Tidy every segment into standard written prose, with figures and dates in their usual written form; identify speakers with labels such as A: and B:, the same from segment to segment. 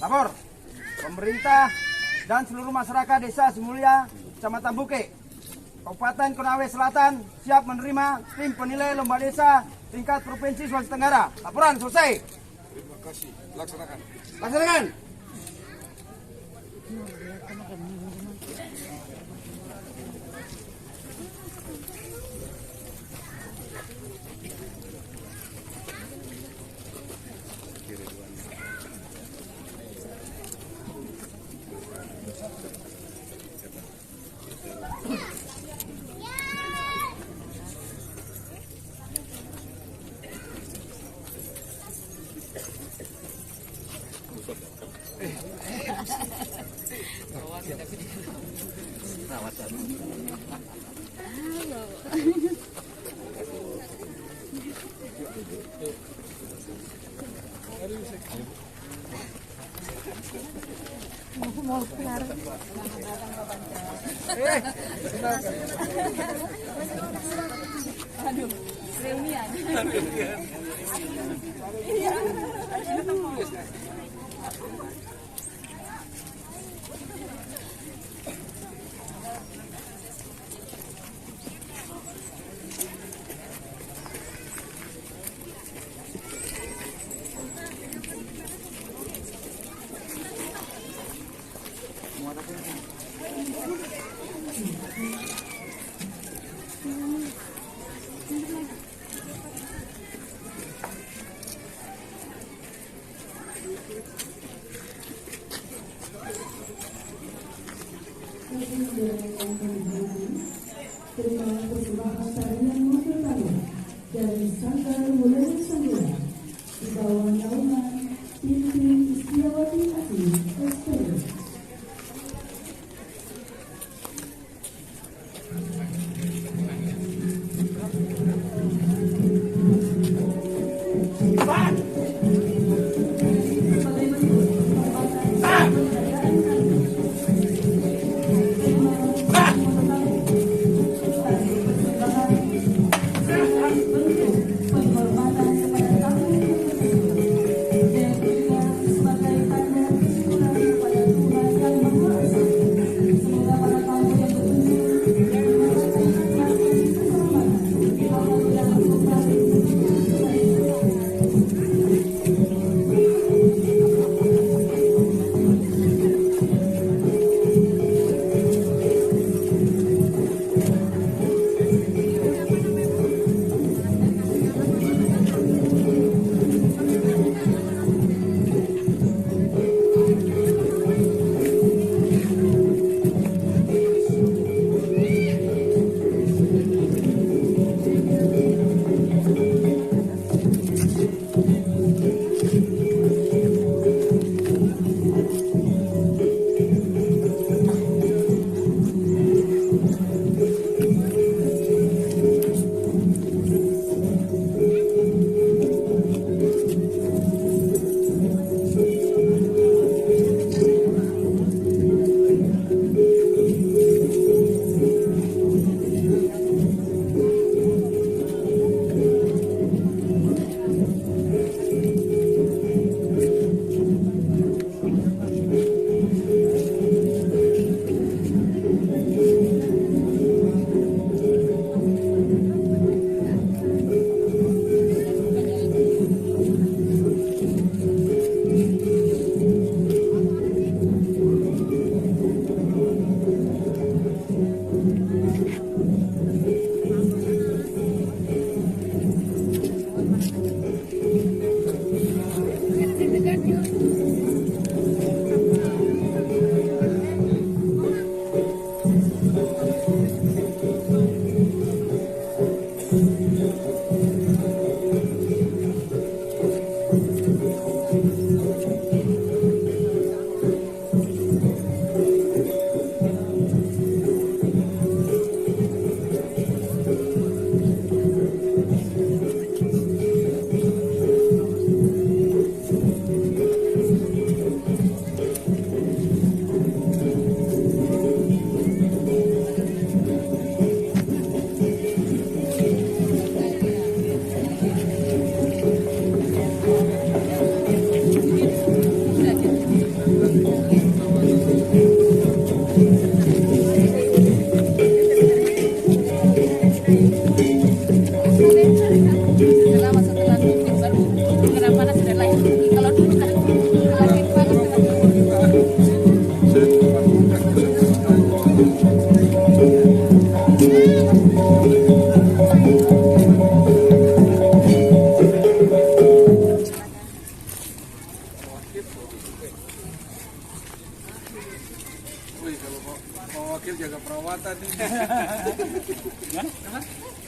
A: Lapor, pemerintah dan seluruh masyarakat Desa Simulya, Kecamatan Buke, Kabupaten Konawe Selatan siap menerima tim penilai lomba desa tingkat Provinsi Sulawesi Tenggara. Laporan selesai.
B: Terima kasih. Laksanakan.
A: Laksanakan.
C: Aduh, reunian.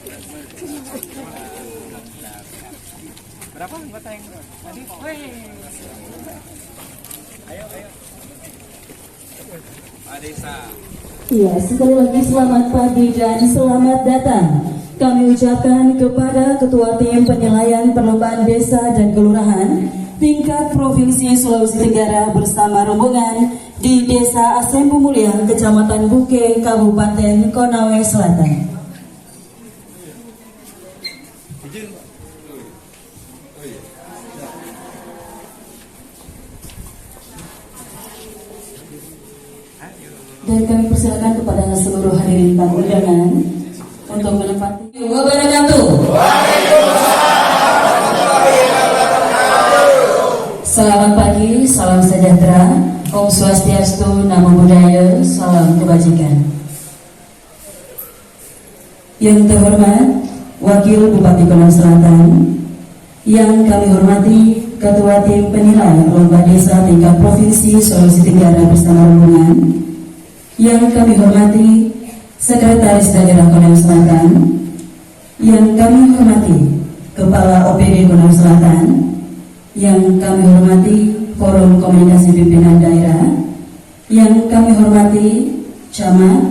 A: Berapa anggota yang tadi? Ayo. Pak Desa.
D: Iya, sekali lagi selamat pagi dan selamat datang. Kami ucapkan kepada Ketua Tim Penilaian Perlombaan Desa dan Kelurahan tingkat Provinsi Sulawesi Tenggara bersama rombongan di Desa Asembu Mulia, Kecamatan Buke, Kabupaten Konawe Selatan. Dan kami persilakan kepada seluruh hadirin tamu undangan untuk menempati. Wabarakatuh. Selamat pagi, salam sejahtera, Om Swastiastu, Namo Buddhaya, salam kebajikan. Yang terhormat Wakil Bupati Konawe Selatan, yang kami hormati Ketua Tim Penilai Lomba Desa tingkat Provinsi Sulawesi Tenggara bersama rombongan, yang kami hormati Sekretaris Daerah Konawe Selatan, yang kami hormati Kepala OPD Konawe Selatan, yang kami hormati Forum Komunikasi Pimpinan Daerah, yang kami hormati Camat,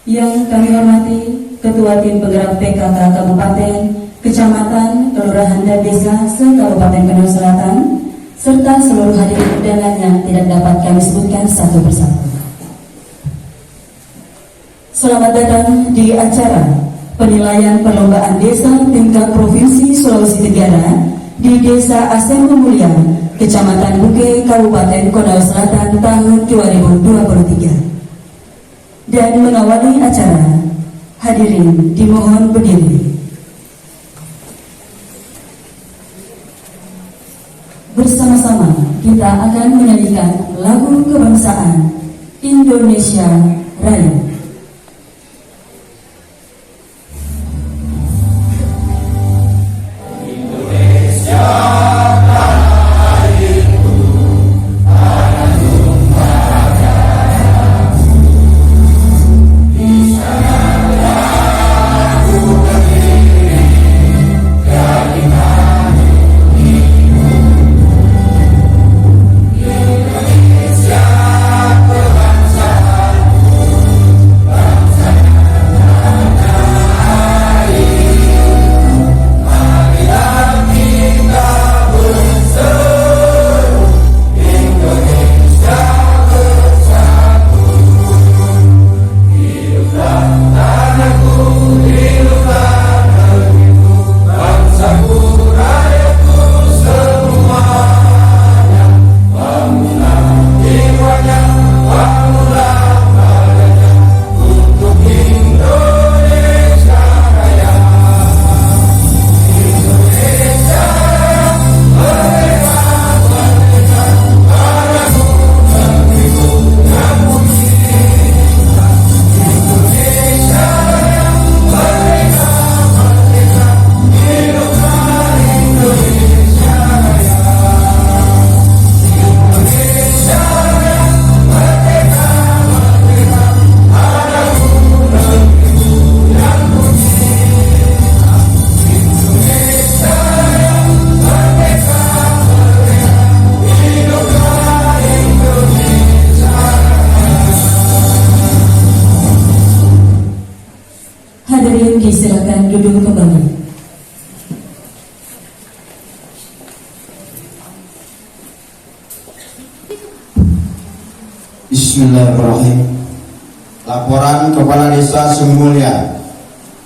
D: yang kami hormati Ketua Tim Penggerak PKK Kabupaten, Kecamatan, Kelurahan dan Desa se-Kabupaten Konawe Selatan, serta seluruh hadirin undangan yang tidak dapat kami sebutkan satu persatu. Selamat datang di acara penilaian perlombaan desa tingkat Provinsi Sulawesi Tenggara di Desa Asembu Mulia, Kecamatan Buke, Kabupaten Konawe Selatan tahun 2023. Dan mengawali acara, hadirin dimohon berdiri. Bersama-sama kita akan menyanyikan lagu kebangsaan Indonesia Raya. Silakan duduk kembali.
E: Bismillahirrahmanirrahim. Laporan Kepala Desa Semulya,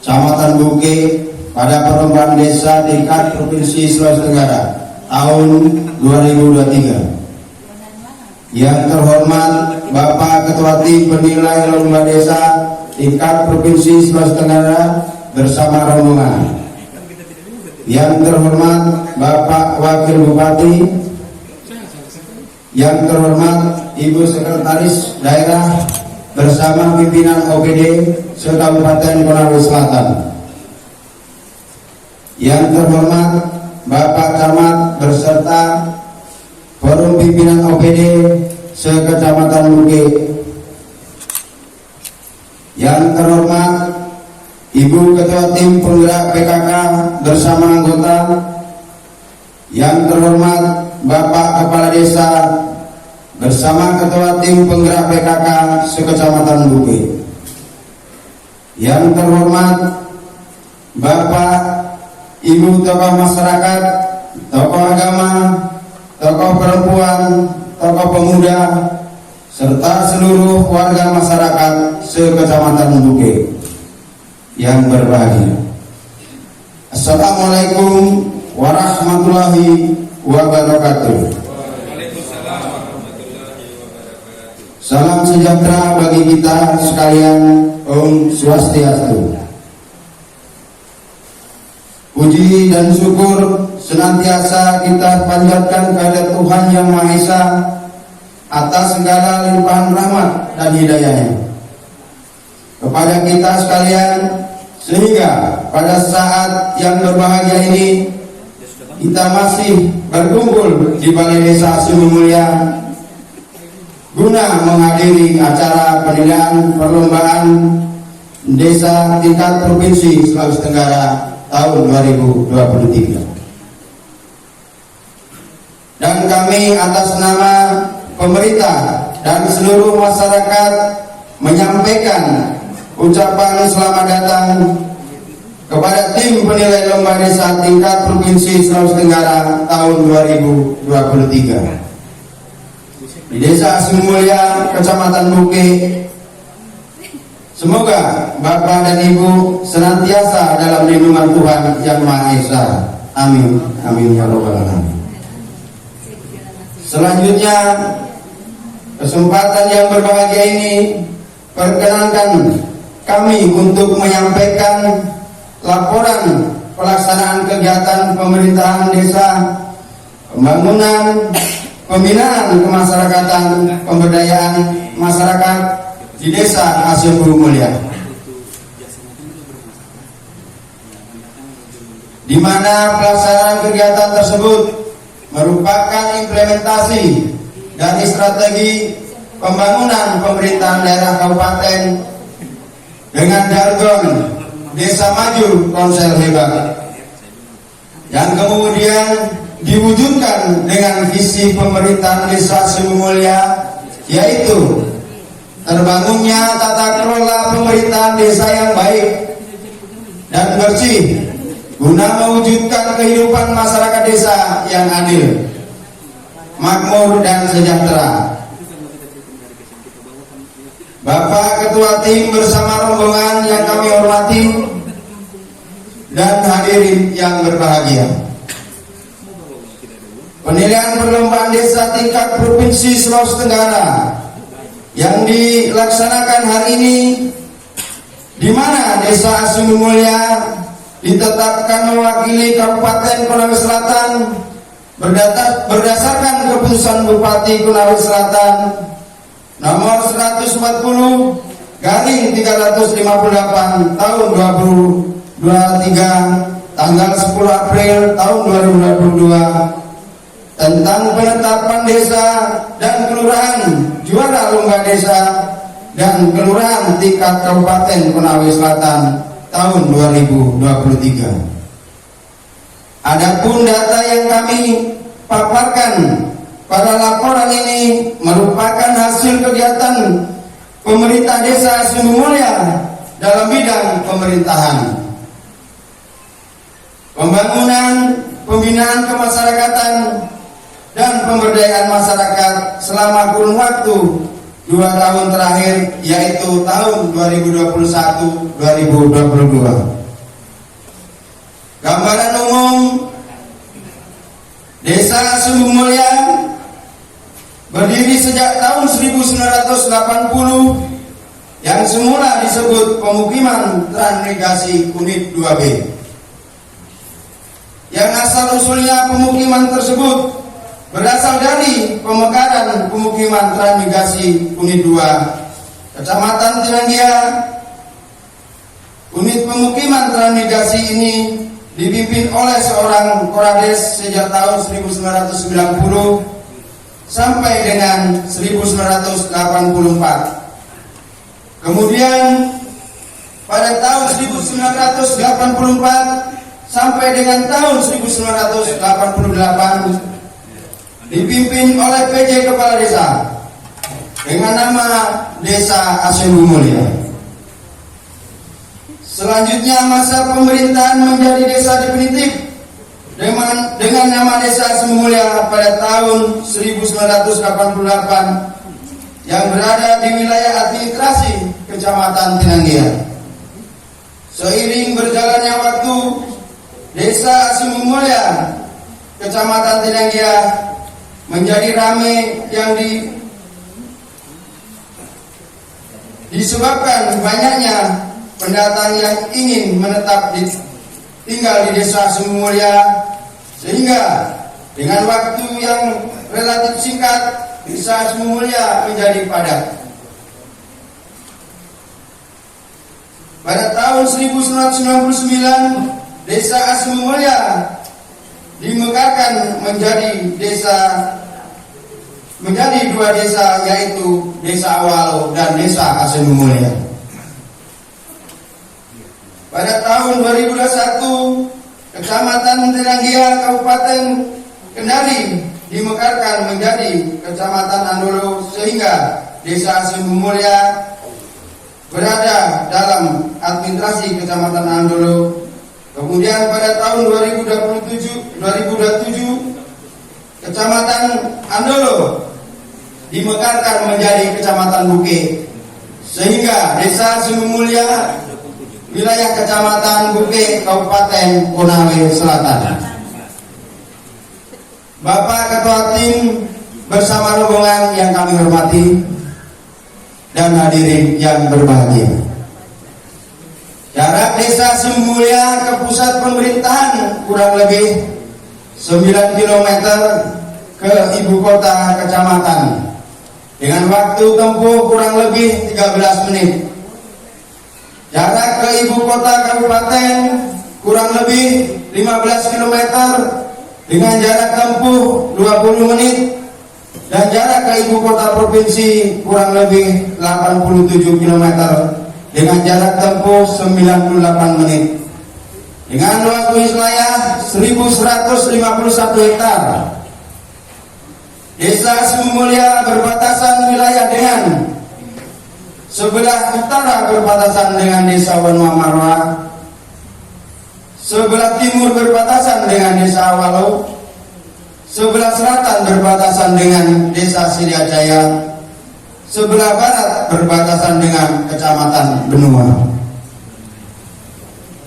E: Kecamatan Buke pada perlombaan desa tingkat Provinsi Sulawesi Tenggara tahun 2023. Yang terhormat Bapak Ketua Tim Penilai Lomba Desa tingkat Provinsi Sulawesi Tenggara bersama rombongan. Yang terhormat Bapak Wakil Bupati, yang terhormat Ibu Sekretaris Daerah bersama pimpinan OPD se-Kabupaten Konawe Selatan. Yang terhormat Bapak Camat beserta Forum Pimpinan OPD se-Kecamatan Buke. Yang terhormat Ibu Ibu Ketua Tim Penggerak PKK bersama anggota, yang terhormat Bapak Kepala Desa bersama Ketua Tim Penggerak PKK sekecamatan Bukit, yang terhormat Bapak Ibu tokoh masyarakat, tokoh agama, tokoh perempuan, tokoh pemuda, serta seluruh warga masyarakat sekecamatan Bukit yang berbahagia. Assalamualaikum warahmatullahi wabarakatuh. Salam sejahtera bagi kita sekalian. Om Swastiastu. Puji dan syukur senantiasa kita panjatkan kepada Tuhan Yang Maha Esa atas segala limpahan rahmat dan hidayahnya kepada kita sekalian, sehingga pada saat yang berbahagia ini kita masih berkumpul di Balai Desa Sumber Mulia guna menghadiri acara penilaian perlombaan desa tingkat provinsi Sulawesi Tenggara tahun 2023. Dan kami atas nama pemerintah dan seluruh masyarakat menyampaikan ucapan selamat datang kepada tim penilai lomba desa tingkat provinsi Sulawesi Tenggara tahun 2023 di Desa Sumber Mulia, Kecamatan Bukit. Semoga Bapak dan Ibu senantiasa dalam lindungan Tuhan Yang Maha Esa. Amin. Amin ya rabbal alamin. Selanjutnya, kesempatan yang berbahagia ini perkenankan kami untuk menyampaikan laporan pelaksanaan kegiatan pemerintahan desa, pembangunan, pembinaan kemasyarakatan, pemberdayaan masyarakat di Desa Sumber Mulia, di mana pelaksanaan kegiatan tersebut merupakan implementasi dari strategi pembangunan pemerintahan daerah kabupaten dengan jargon Desa Maju Konsel Hebat, yang kemudian diwujudkan dengan visi pemerintahan Desa Sumber Mulia, yaitu terbangunnya tata kelola pemerintahan desa yang baik dan bersih guna mewujudkan kehidupan masyarakat desa yang adil, makmur dan sejahtera. Bapak Ketua Tim bersama rombongan yang kami hormati dan hadirin yang berbahagia, penilaian perlombaan desa tingkat provinsi Sulawesi Tenggara yang dilaksanakan hari ini, di mana Desa Sumber Mulia ditetapkan mewakili Kabupaten Konawe Selatan berdasarkan keputusan Bupati Konawe Selatan nomor 140/358 tahun 2023 tanggal 10 April tahun 2022 tentang penetapan desa dan kelurahan juara lomba desa dan kelurahan tingkat Kabupaten Konawe Selatan tahun 2023. Adapun data yang kami paparkan pada laporan ini merupakan hasil kegiatan pemerintah Desa Sumber Mulia dalam bidang pemerintahan, pembangunan, pembinaan kemasyarakatan, dan pemberdayaan masyarakat selama kurun waktu 2 tahun terakhir, yaitu tahun 2021-2022. Gambaran umum Desa Sumber Mulia berdiri sejak tahun 1980 yang semula disebut pemukiman transmigrasi unit 2B. Yang asal usulnya pemukiman tersebut berasal dari pemekaran pemukiman transmigrasi unit 2 Kecamatan Tiranggia. Unit pemukiman transmigrasi ini dipimpin oleh seorang Korades sejak tahun 1990 sampai dengan 1984. Kemudian pada tahun 1984 sampai dengan tahun 1988 dipimpin oleh PJ Kepala Desa dengan nama Desa Asembu Mulia. Selanjutnya masa pemerintahan menjadi desa definitif dengan nama Desa Asembu Mulia pada tahun 1988 yang berada di wilayah administrasi Kecamatan Tinanggia. Seiring berjalannya waktu, Desa Asembu Mulia Kecamatan Tinanggia menjadi ramai yang disebabkan banyaknya pendatang yang ingin menetap tinggal di Desa Asembu Mulia, sehingga dengan waktu yang relatif singkat Desa Asembu Mulia menjadi padat. Pada tahun 1999 Desa Asembu Mulia dimekarkan menjadi dua desa, yaitu Desa Awalo dan Desa Asembu Mulia. Pada tahun 2021 Kecamatan Tinanggia Kabupaten Kendari dimekarkan menjadi Kecamatan Andolo, sehingga Desa Asembu Mulia berada dalam administrasi Kecamatan Andolo. Kemudian pada tahun 2027 Kecamatan Andolo dimekarkan menjadi Kecamatan Buke, sehingga Desa Asembu Mulia wilayah Kecamatan Buke Kabupaten Konawe Selatan. Bapak Ketua Tim bersama rombongan yang kami hormati dan hadirin yang berbahagia. Jarak Desa Asembu Mulia ke pusat pemerintahan kurang lebih 9 km ke ibu kota kecamatan dengan waktu tempuh kurang lebih 13 menit. Jarak ke ibu kota kabupaten kurang lebih 15 km dengan jarak tempuh 20 menit, dan jarak ke ibu kota provinsi kurang lebih 87 km dengan jarak tempuh 98 menit. Dengan luas wilayah 1151 hektar. Desa Asembu Mulia berbatasan wilayah dengan sebelah utara berbatasan dengan Desa Wanua Marwa, sebelah timur berbatasan dengan Desa Awalo, sebelah selatan berbatasan dengan Desa Siriajaya, sebelah barat berbatasan dengan Kecamatan Benua.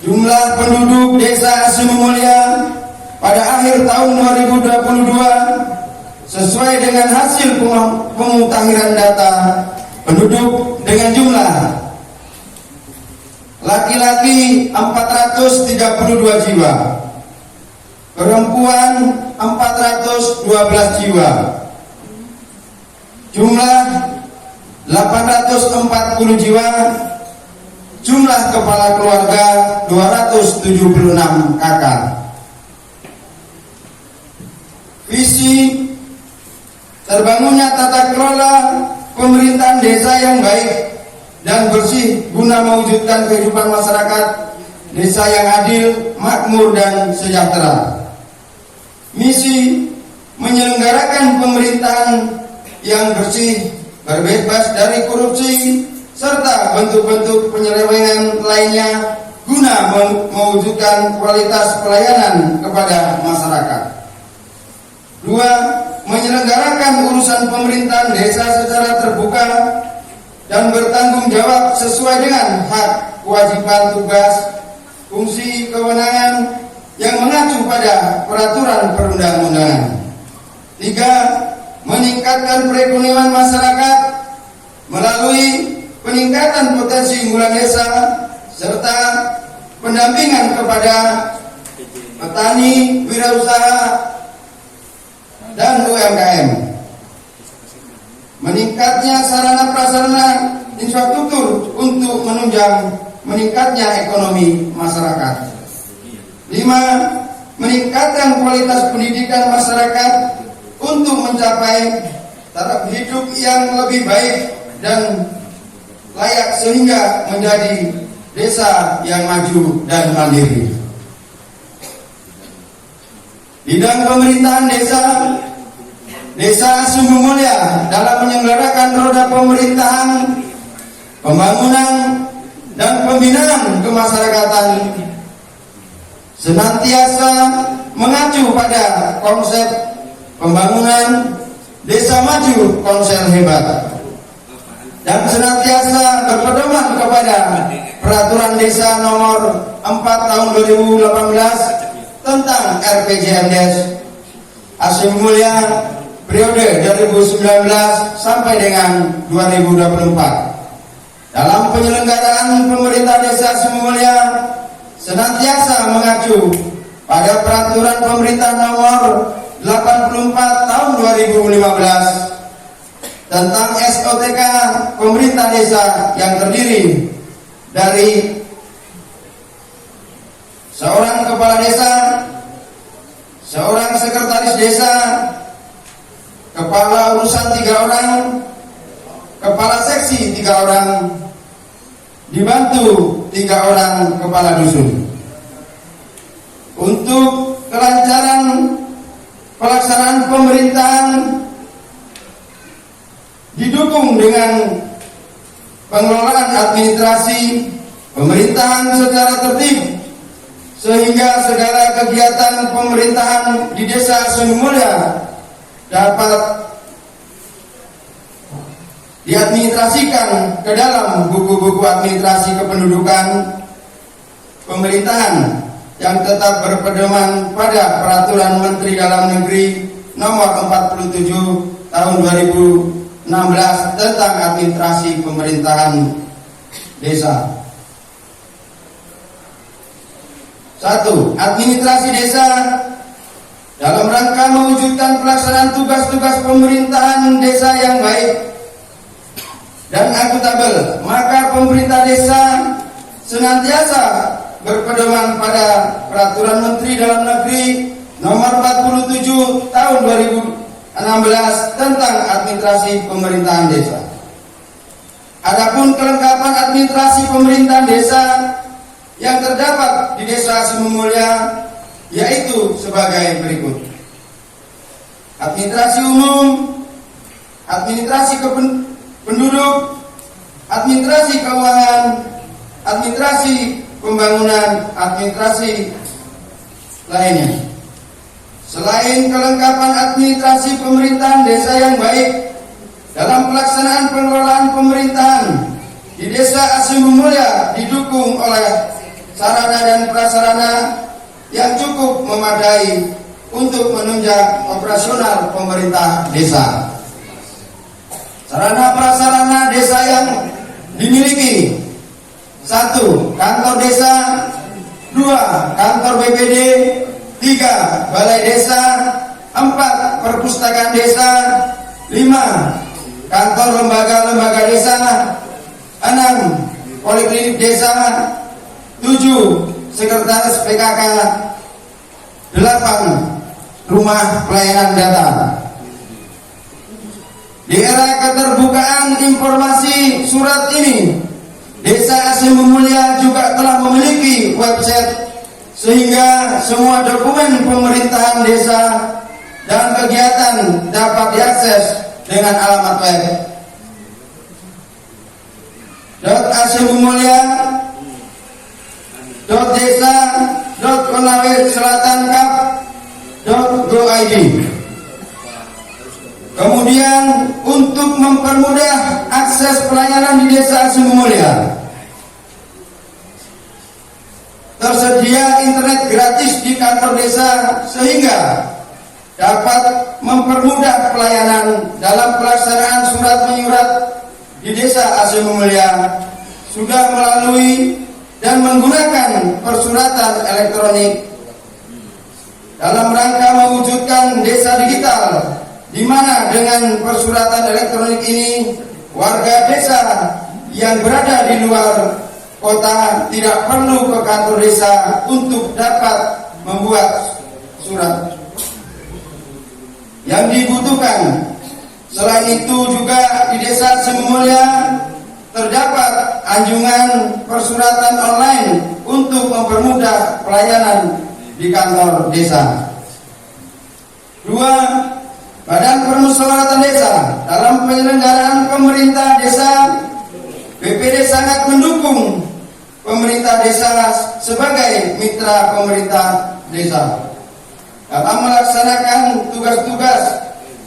E: Jumlah penduduk Desa Asembu Mulia pada akhir tahun 2022 sesuai dengan hasil pemutahiran data penduduk dengan jumlah laki-laki 432 jiwa, perempuan 412 jiwa, jumlah 840 jiwa, jumlah kepala keluarga 276 kakak. Visi terbangunnya tata kelola pemerintahan desa yang baik dan bersih guna mewujudkan kehidupan masyarakat desa yang adil, makmur, dan sejahtera. Misi menyelenggarakan pemerintahan yang bersih, berbebas dari korupsi serta bentuk-bentuk penyelewengan lainnya guna mewujudkan kualitas pelayanan kepada masyarakat. 2. Menyelenggarakan urusan pemerintahan desa secara terbuka dan bertanggung jawab sesuai dengan hak, kewajiban, tugas, fungsi, kewenangan yang mengacu pada peraturan perundang-undangan. 3. Meningkatkan perekonomian masyarakat melalui peningkatan potensi unggulan desa serta pendampingan kepada petani, wirausaha, dan UMKM. Meningkatnya sarana prasarana infrastruktur untuk menunjang meningkatnya ekonomi masyarakat. 5. Meningkatkan kualitas pendidikan masyarakat untuk mencapai taraf hidup yang lebih baik dan layak sehingga menjadi desa yang maju dan mandiri. Bidang pemerintahan desa, Desa Sumber Mulia dalam menyelenggarakan roda pemerintahan, pembangunan, dan pembinaan kemasyarakatan senantiasa mengacu pada konsep pembangunan desa maju konsep hebat, dan senantiasa berpedoman kepada Peraturan Desa Nomor 4 Tahun 2018 tentang RPJMDes Sumber Mulia periode 2019 sampai dengan 2024. Dalam penyelenggaraan pemerintah desa Sumber Mulia senantiasa mengacu pada Peraturan Pemerintah Nomor 84 Tahun 2015 tentang SOTK pemerintah desa yang terdiri dari seorang kepala desa, seorang sekretaris desa, kepala urusan 3 orang, kepala seksi 3 orang, dibantu 3 orang kepala dusun. Untuk kelancaran pelaksanaan pemerintahan didukung dengan pengelolaan administrasi pemerintahan secara tertib, sehingga segala kegiatan pemerintahan di Desa Sumber Mulia dapat diadministrasikan ke dalam buku-buku administrasi kependudukan pemerintahan yang tetap berpedoman pada Peraturan Menteri Dalam Negeri Nomor 47 Tahun 2016 tentang administrasi pemerintahan desa. 1. Administrasi desa dalam rangka mewujudkan pelaksanaan tugas-tugas pemerintahan desa yang baik dan akuntabel, maka pemerintah desa senantiasa berpedoman pada Peraturan Menteri Dalam Negeri Nomor 47 Tahun 2016 tentang administrasi pemerintahan desa. Adapun kelengkapan administrasi pemerintahan desa yang terdapat di Desa Sumber Mulia yaitu sebagai berikut: administrasi umum, administrasi penduduk, administrasi keuangan, administrasi pembangunan, administrasi lainnya. Selain kelengkapan administrasi pemerintahan desa yang baik, dalam pelaksanaan pengelolaan pemerintahan di Desa Sumber Mulia didukung oleh sarana dan prasarana yang cukup memadai untuk menunjang operasional pemerintah desa. Sarana prasarana desa yang dimiliki: 1. Kantor desa, 2. Kantor BPD, 3. Balai desa, 4. Perpustakaan desa, 5. Kantor lembaga-lembaga desa, 6. Poliklinik desa, 7. Sekretaris PKK, 8. Rumah pelayanan data. Di era keterbukaan informasi surat ini, Desa Sumber Mulia juga telah memiliki website, sehingga semua dokumen pemerintahan desa dan kegiatan dapat diakses dengan alamat web .desa.konaweselatankap.go.id. Kemudian untuk mempermudah akses pelayanan di Desa Sumber Mulia, tersedia internet gratis di kantor desa sehingga dapat mempermudah pelayanan dalam pelaksanaan surat menyurat di Desa Sumber Mulia sudah melalui dan menggunakan persuratan elektronik dalam rangka mewujudkan desa digital, di mana dengan persuratan elektronik ini warga desa yang berada di luar kota tidak perlu ke kantor desa untuk dapat membuat surat yang dibutuhkan. Selain itu juga di Desa Sumber Mulia terdapat anjungan persuratan online untuk mempermudah pelayanan di kantor desa. 2. Badan Permusyawaratan Desa dalam penyelenggaraan pemerintah desa, BPD sangat mendukung pemerintah desa sebagai mitra pemerintah desa dalam melaksanakan tugas-tugas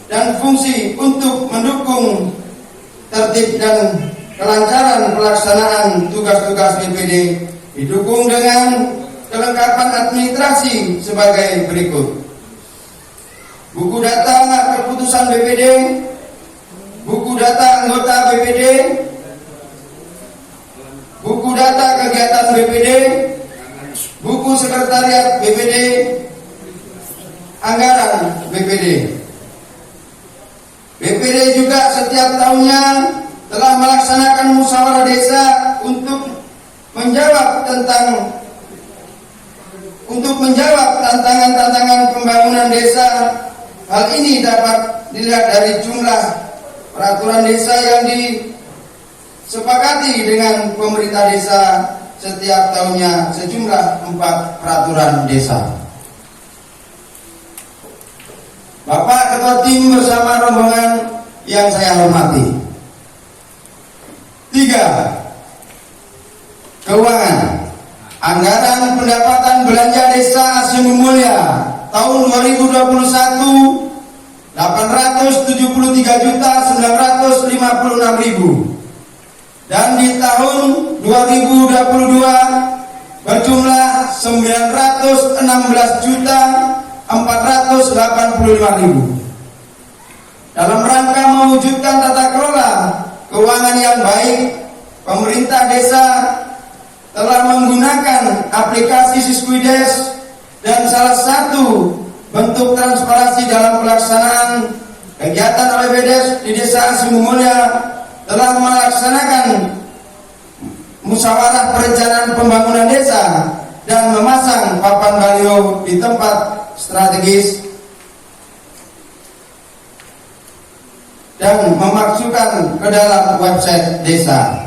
E: dan fungsi untuk mendukung tertib dan kelancaran pelaksanaan tugas-tugas BPD, didukung dengan kelengkapan administrasi sebagai berikut: buku data keputusan BPD, buku data anggota BPD, buku data kegiatan BPD, buku sekretariat BPD, anggaran BPD. BPD juga setiap tahunnya telah melaksanakan musyawarah desa untuk menjawab tantangan-tantangan pembangunan desa. Hal ini dapat dilihat dari jumlah peraturan desa yang disepakati dengan pemerintah desa setiap tahunnya, sejumlah 4 peraturan desa. Bapak Ketua Tim bersama rombongan yang saya hormati. 3. Keuangan. Anggaran pendapatan belanja desa Asih Mulia tahun 2021 873.956.000 dan di tahun 2022 berjumlah 916.485.000. Dalam rangka mewujudkan tata kelola keuangan yang baik, pemerintah desa telah menggunakan aplikasi Siskuides, dan salah satu bentuk transparansi dalam pelaksanaan kegiatan OPDS di Desa Asih Mulia telah melaksanakan musyawarah perencanaan pembangunan desa dan memasang papan baliho di tempat strategis dan memasukkan ke dalam website desa.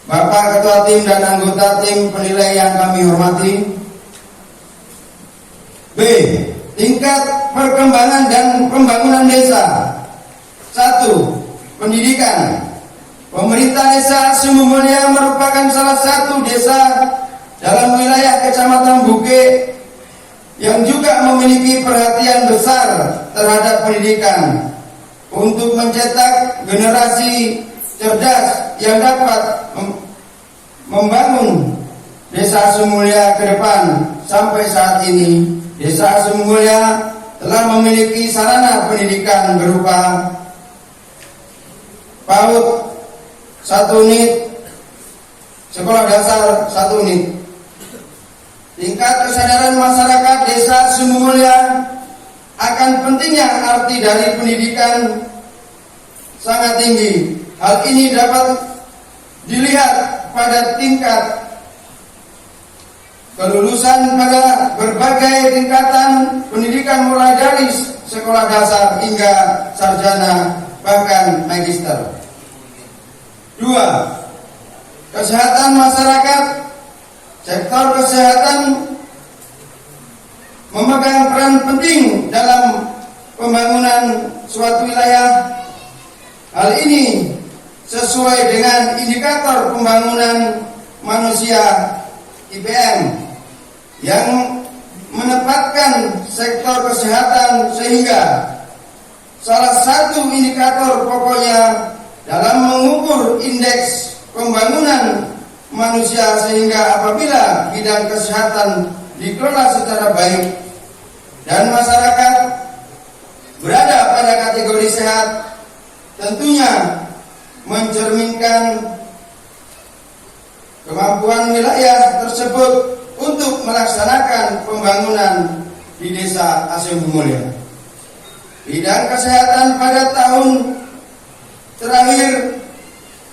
E: Bapak Ketua Tim dan anggota tim penilai yang kami hormati. B. Tingkat perkembangan dan pembangunan desa. 1. Pendidikan. Pemerintah desa Asih Mulia merupakan salah satu desa dalam wilayah Kecamatan Bukit yang juga memiliki perhatian besar terhadap pendidikan untuk mencetak generasi cerdas yang dapat membangun Desa Asih Mulia ke depan. Sampai saat ini Desa Asih Mulia telah memiliki sarana pendidikan berupa PAUD 1 unit, sekolah dasar 1 unit. Tingkat kesadaran masyarakat Desa Asih Mulia akan pentingnya arti dari pendidikan sangat tinggi. Hal ini dapat dilihat pada tingkat kelulusan pada berbagai tingkatan pendidikan mulai dari sekolah dasar hingga sarjana bahkan magister. 2. Kesehatan masyarakat. Sektor kesehatan memegang peran penting dalam pembangunan suatu wilayah. Hal ini sesuai dengan indikator pembangunan manusia IPM yang menempatkan sektor kesehatan sehingga salah satu indikator pokoknya dalam mengukur indeks pembangunan manusia, sehingga apabila bidang kesehatan dikelola secara baik dan masyarakat berada pada kategori sehat, tentunya mencerminkan kemampuan wilayah tersebut untuk melaksanakan pembangunan di Desa Asih Mulia. Bidang kesehatan pada tahun terakhir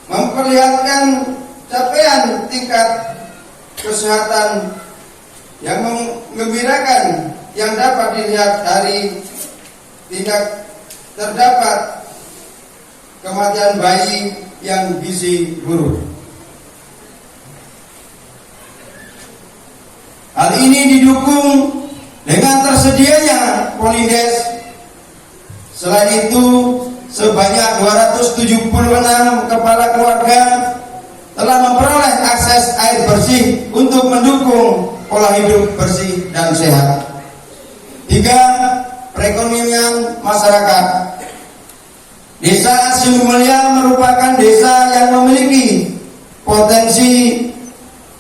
E: memperlihatkan capaian tingkat kesehatan yang menggembirakan yang dapat dilihat dari tingkat terdapat kematian bayi yang gizi buruk. Hal ini didukung dengan tersedianya Polindes. Selain itu, sebanyak 276 kepala keluarga telah memperoleh akses air bersih untuk mendukung pola hidup bersih dan sehat. 3. Perekonomian masyarakat. Desa Sumbermulia merupakan desa yang memiliki potensi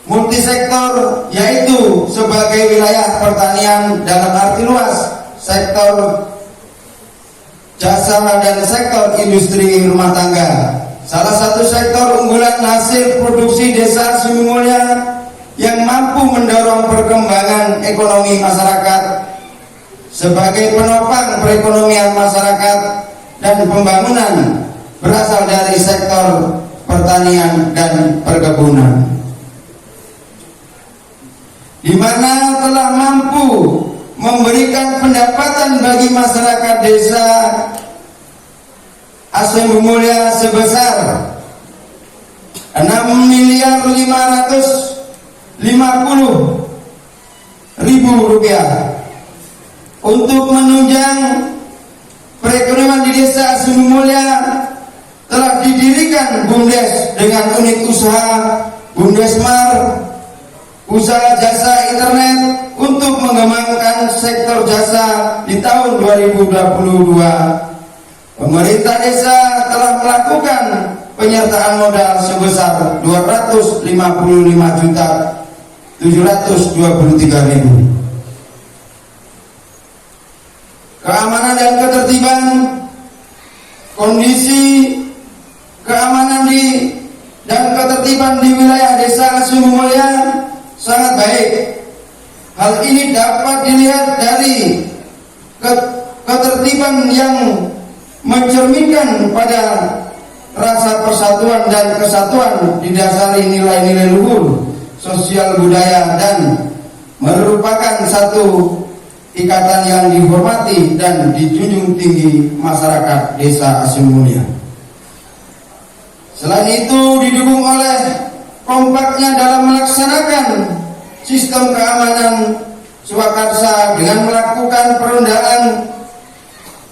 E: multisektor, yaitu sebagai wilayah pertanian dalam arti luas, sektor jasa dan sektor industri rumah tangga. Salah satu sektor unggulan hasil produksi desa Sumbermulia yang mampu mendorong perkembangan ekonomi masyarakat sebagai penopang perekonomian masyarakat dan pembangunan berasal dari sektor pertanian dan perkebunan, di mana telah mampu memberikan pendapatan bagi masyarakat desa Sumbermulia sebesar 6.550.000 rupiah. Untuk menunjang perekonomian di desa Sumbermulia telah didirikan BUMDes dengan unit usaha BUMDesmar, usaha jasa internet untuk mengembangkan sektor jasa. Di tahun 2022 pemerintah desa telah melakukan penyertaan modal sebesar 255.723.000. Keamanan dan ketertiban. Kondisi keamanan dan ketertiban di wilayah desa Sumbermulia sangat baik. Hal ini dapat dilihat dari ketertiban yang mencerminkan pada rasa persatuan dan kesatuan didasari nilai-nilai luhur sosial budaya dan merupakan satu ikatan yang dihormati dan dijunjung tinggi masyarakat desa Sumbermulia. Selain itu didukung oleh kompaknya dalam melaksanakan sistem keamanan swakarsa dengan melakukan perondaan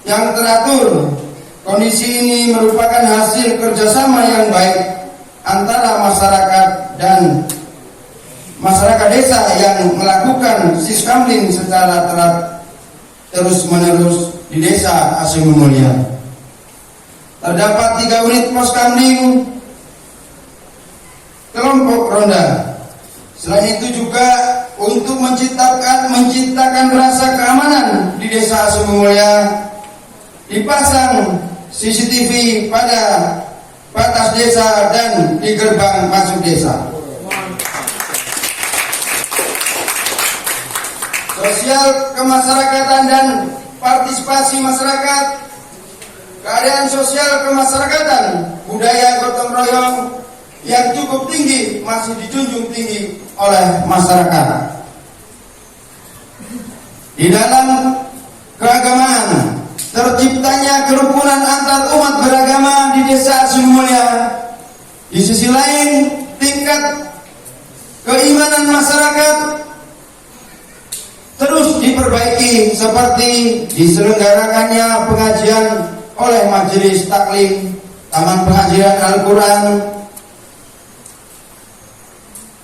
E: yang teratur. Kondisi ini merupakan hasil kerjasama yang baik antara masyarakat dan masyarakat desa yang melakukan siskamling secara terus-menerus di desa Sumbermulia. Terdapat 3 unit poskamling kelompok ronda. Selain itu juga untuk menciptakan rasa keamanan di desa Sumbermulia, dipasang CCTV pada batas desa dan di gerbang masuk desa. Sosial kemasyarakatan dan partisipasi masyarakat. Keadaan sosial kemasyarakatan, budaya gotong royong yang cukup tinggi masih dijunjung tinggi oleh masyarakat. Di dalam keagamaan, terciptanya kerukunan antar umat beragama di desa Sumbermulia. Di sisi lain, tingkat keimanan masyarakat terus diperbaiki seperti diselenggarakannya pengajian oleh majelis taklim, taman pengajian Al-Quran.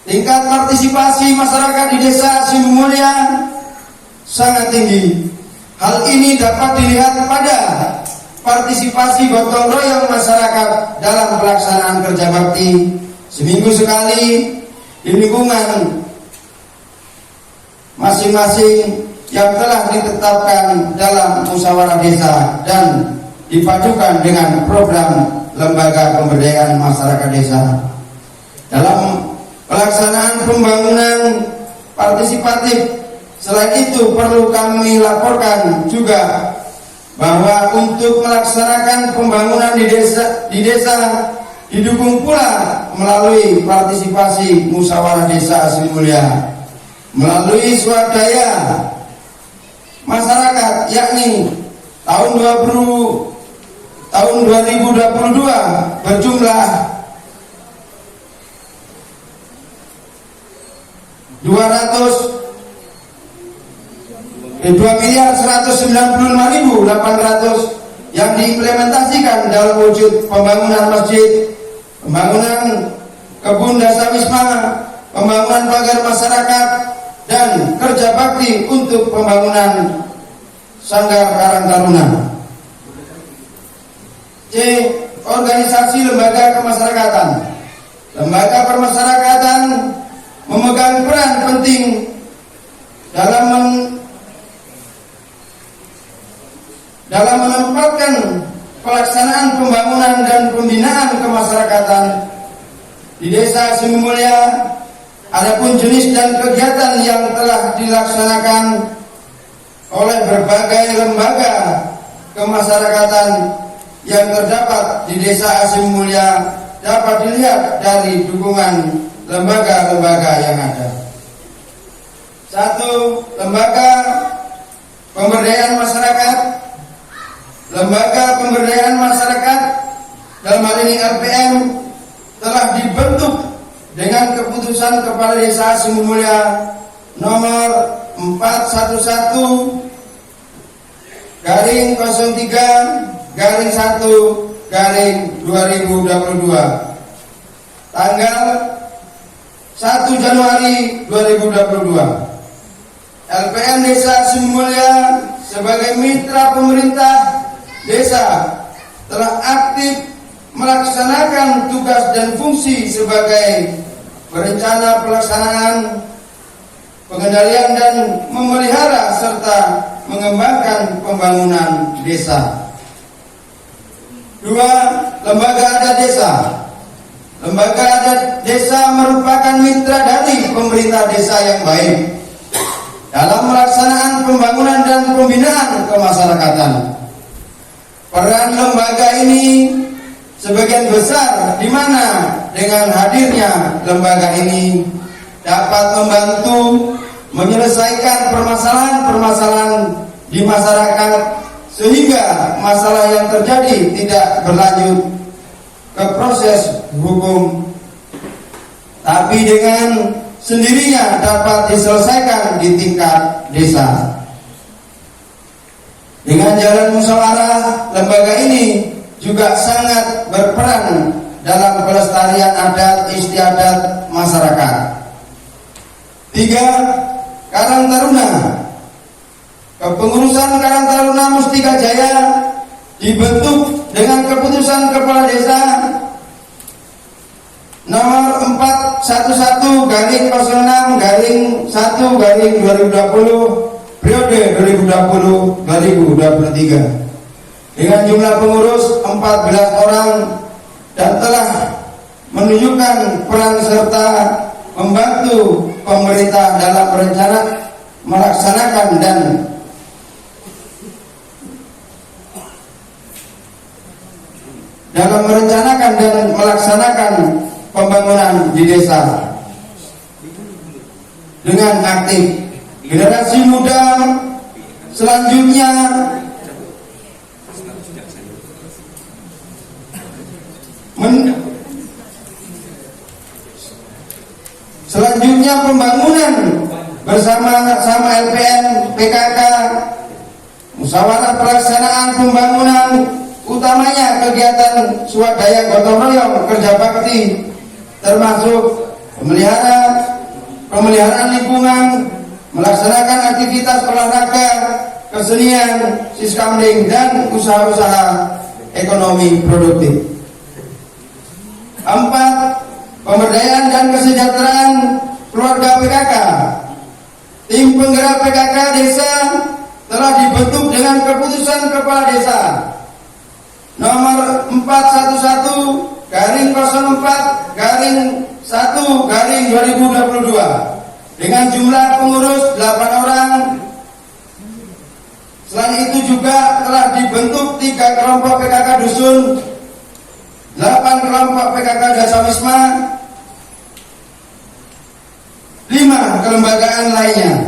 E: Tingkat partisipasi masyarakat di desa Sumbermulia sangat tinggi. Hal ini dapat dilihat pada partisipasi gotong royong masyarakat dalam pelaksanaan kerja bakti seminggu sekali di lingkungan masing-masing yang telah ditetapkan dalam musyawarah desa dan dipadukan dengan program lembaga pemberdayaan masyarakat desa. Dalam pelaksanaan pembangunan partisipatif, selain itu perlu kami laporkan juga bahwa untuk melaksanakan pembangunan di desa didukung pula melalui partisipasi musyawarah desa Sumbermulia melalui swadaya masyarakat, yakni tahun tahun 2022 berjumlah 2.195.800 yang diimplementasikan dalam wujud pembangunan masjid, pembangunan kebun desa wisma, pembangunan pagar masyarakat, dan kerja bakti untuk pembangunan Sanggar Karang Taruna. C. Organisasi lembaga kemasyarakatan. Lembaga permasyarakatan memegang peran penting dalam menempatkan pelaksanaan pembangunan dan pembinaan kemasyarakatan di Desa Sumber Mulia. Adapun jenis dan kegiatan yang telah dilaksanakan oleh berbagai lembaga kemasyarakatan yang terdapat di Desa Asim Mulia dapat dilihat dari dukungan lembaga-lembaga yang ada. 1. Lembaga pemberdayaan masyarakat. Lembaga pemberdayaan masyarakat dalam hal ini LPM telah dibentuk dengan keputusan Kepala Desa Sumber Mulia nomor 411/03/1/2022 tanggal 1 Januari 2022. LPM Desa Sumber Mulia sebagai mitra pemerintah desa telah aktif melaksanakan tugas dan fungsi sebagai perencana pelaksanaan, pengendalian dan memelihara serta mengembangkan pembangunan desa. 2. Lembaga adat desa. Lembaga adat desa merupakan mitra dari pemerintah desa yang baik dalam melaksanaan pembangunan dan pembinaan kemasyarakatan. Peran lembaga ini sebagian besar di mana dengan hadirnya lembaga ini dapat membantu menyelesaikan permasalahan-permasalahan di masyarakat sehingga masalah yang terjadi tidak berlanjut ke proses hukum, tapi dengan sendirinya dapat diselesaikan di tingkat desa. Dengan jalan musyawarah, lembaga ini juga sangat berperan dalam pelestarian adat istiadat masyarakat. 3. Karang Taruna. Kepengurusan Karang Taruna Mustika Jaya dibentuk dengan keputusan Kepala Desa nomor 411/06/1/2020 periode 2020-2023 dengan jumlah pengurus 14 orang dan telah menunjukkan peran serta membantu pemerintah dalam rencana melaksanakan dan melaksanakan pembangunan di desa dengan aktif. Generasi muda selanjutnya pembangunan bersama-sama LPM, PKK, musyawarah pelaksanaan pembangunan, utamanya kegiatan swadaya gotong royong kerja bakti, termasuk pemeliharaan lingkungan, melaksanakan aktivitas olahraga, kesenian, siskamling, dan usaha-usaha ekonomi produktif. 4. Pemberdayaan dan kesejahteraan keluarga PKK. Tim penggerak PKK desa telah dibentuk dengan keputusan Kepala Desa nomor 411/04/1/2022 dengan jumlah pengurus 8 orang. Selain itu juga telah dibentuk 3 kelompok PKK dusun, 8 kelompok PKK desa wisma, 5 kelembagaan lainnya.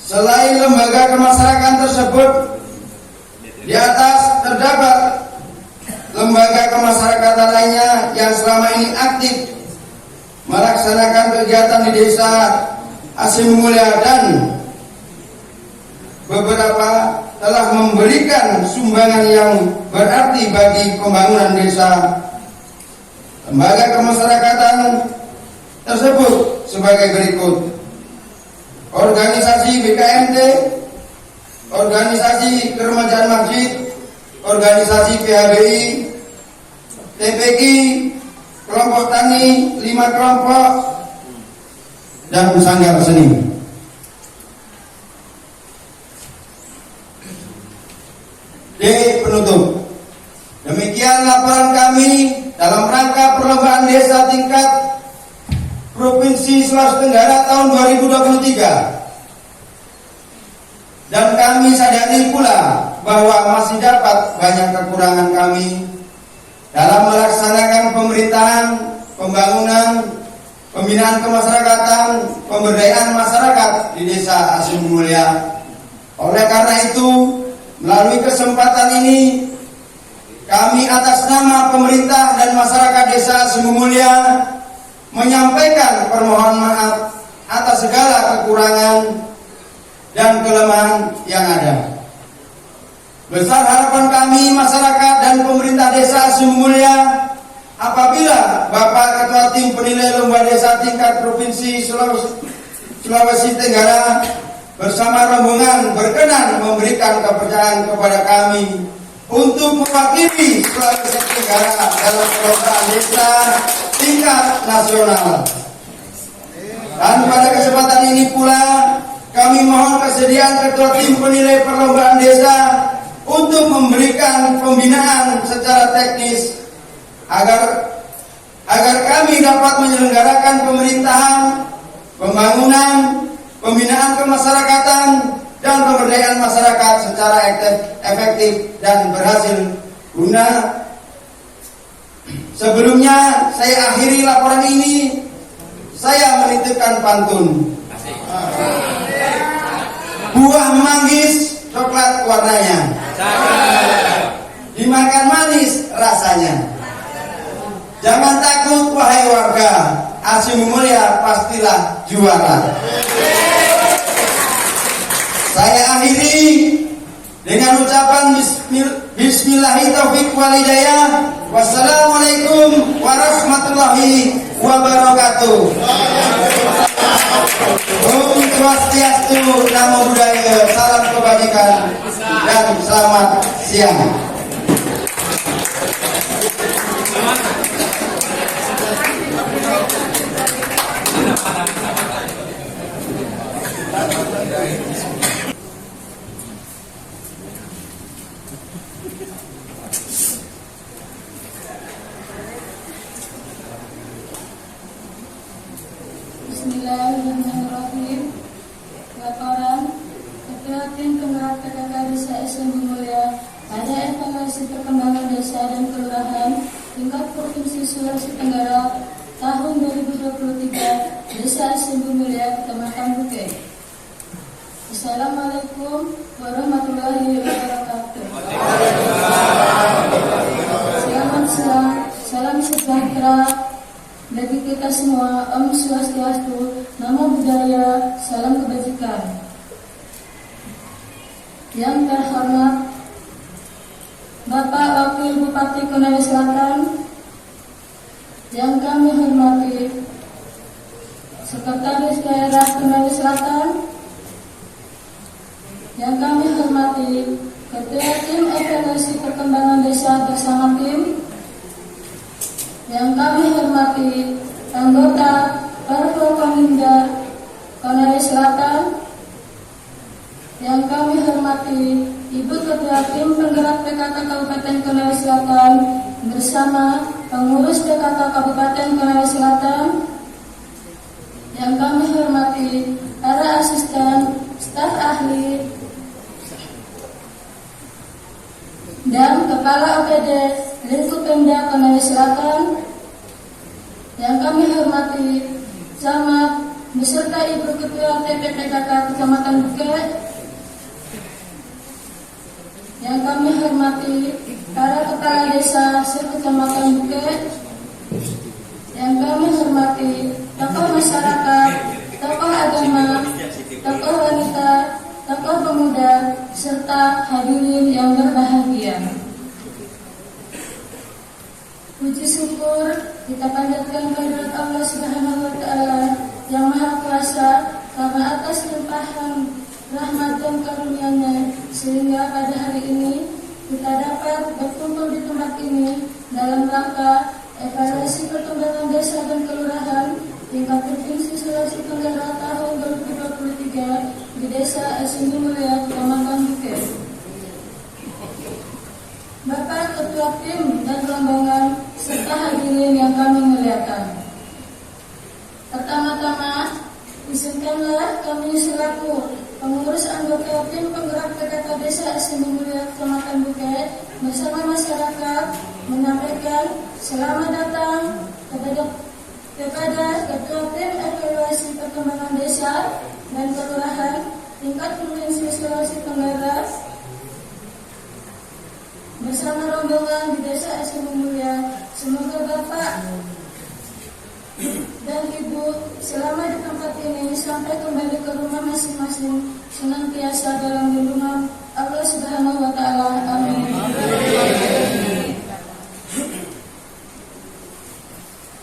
E: Selain lembaga kemasyarakatan tersebut, di atas terdapat lembaga kemasyarakatan lainnya yang selama ini aktif melaksanakan kegiatan di desa Asim Mulia dan beberapa telah memberikan sumbangan yang berarti bagi pembangunan desa. Lembaga kemasyarakatan tersebut sebagai berikut: organisasi BKMT, organisasi keremajaan masjid, organisasi PHBI, TPQ, kelompok tani 5 kelompok, dan sanggar seni. D. Penutup. Demikian laporan kami dalam rangka perlombaan desa tingkat Provinsi Sulawesi Tenggara tahun 2023. Dan kami sadari pula bahwa masih dapat banyak kekurangan kami dalam melaksanakan pemerintahan, pembangunan, pembinaan kemasyarakatan, pemberdayaan masyarakat di desa Asim Mulia. Oleh karena itu, melalui kesempatan ini, kami atas nama pemerintah dan masyarakat desa Asim Mulia menyampaikan permohonan maaf atas segala kekurangan dan kelemahan yang ada. Besar harapan kami masyarakat dan pemerintah desa Asim Mulia apabila Bapak Ketua Tim Penilai Lomba Desa tingkat Provinsi Sulawesi Tenggara bersama rombongan berkenan memberikan kepercayaan kepada kami untuk mewakili Sulawesi Tenggara dalam perlombaan desa tingkat nasional. Dan pada kesempatan ini pula kami mohon kesediaan Ketua Tim Penilai Perlombaan Desa untuk memberikan pembinaan secara teknis agar kami dapat menyelenggarakan pemerintahan, pembangunan, pembinaan kemasyarakatan, dan pemberdayaan masyarakat secara efektif dan berhasil guna. Sebelumnya saya akhiri laporan ini, saya menitipkan pantun. Buah manggis coklat warnanya, dimakan manis rasanya. Jangan takut wahai warga, Asim Mulia pastilah juara. Saya akhiri dengan ucapan Bismillahirrahmanirrahim. Wassalamualaikum warahmatullahi wabarakatuh. Om Swastiastu, Namo Buddhaya, salam kebajikan dan selamat siang.
F: Bismillahirrahmanirrahim. Laporan Ketua Tim Penggerak PKK Desa Asim Mulia pada evaluasi perkembangan desa dan kelurahan tingkat Provinsi Sulawesi Tenggara tahun 2023 Desa Asim Mulia, Kecamatan Bukit. Assalamualaikum warahmatullahi wabarakatuh. Selamat siang, salam sejahtera bagi kita semua. Om Swastiastu, Namo Buddhaya, salam kebajikan. Yang terhormat Bapak Wakil Bupati Konawe Selatan, yang kami hormati Sekretaris Daerah Konawe Selatan, yang kami hormati Ketua Tim Evaluasi Perkembangan Desa bersama tim, yang kami hormati anggota Forkopimda Konawe Selatan, yang kami hormati Ibu Ketua Tim Penggerak PKK Kabupaten Konawe Selatan bersama pengurus PKK Kabupaten Konawe Selatan, yang kami hormati para asisten, staf ahli, dan Kepala OPD Lingkup Pemda Konawe Selatan, yang kami hormati camat beserta Ibu Ketua TPPKK Kecamatan Bukit, yang kami hormati para Kepala Desa Sekecamatan Bukit, yang kami hormati tokoh masyarakat, tokoh agama, tokoh wanita, tokoh pemuda, serta hadirin yang berbahagia. Puji syukur kita panjatkan kehadirat Allah Subhanahu wa Ta'ala yang Maha Kuasa karena atas limpahan rahmat dan karunia-Nya sehingga pada hari ini kita dapat berkumpul di tempat ini dalam rangka evaluasi perkembangan desa dan kelurahan tingkat provinsi Sulawesi Tenggara tahun 2023 di Desa Esumbu Mulia, Kecamatan Bukit. Bapak Ketua Tim dan Rombongan serta hadirin yang kami muliakan. Pertama-tama, izinkanlah kami selaku pengurus anggota tim penggerak PKK Desa Esumbu Mulia, Kecamatan Bukit bersama masyarakat menyampaikan selamat datang kepada Ketua Tim Evaluasi Perkembangan Desa dan Kelurahan tingkat Provinsi Sulawesi Tenggara bersama rombongan di Desa Esumbu Mulia. Semoga Bapak dan Ibu selama di tempat ini sampai kembali ke rumah masing-masing senantiasa dalam lindungan Allah Subhanahu wa Ta'ala. Amin.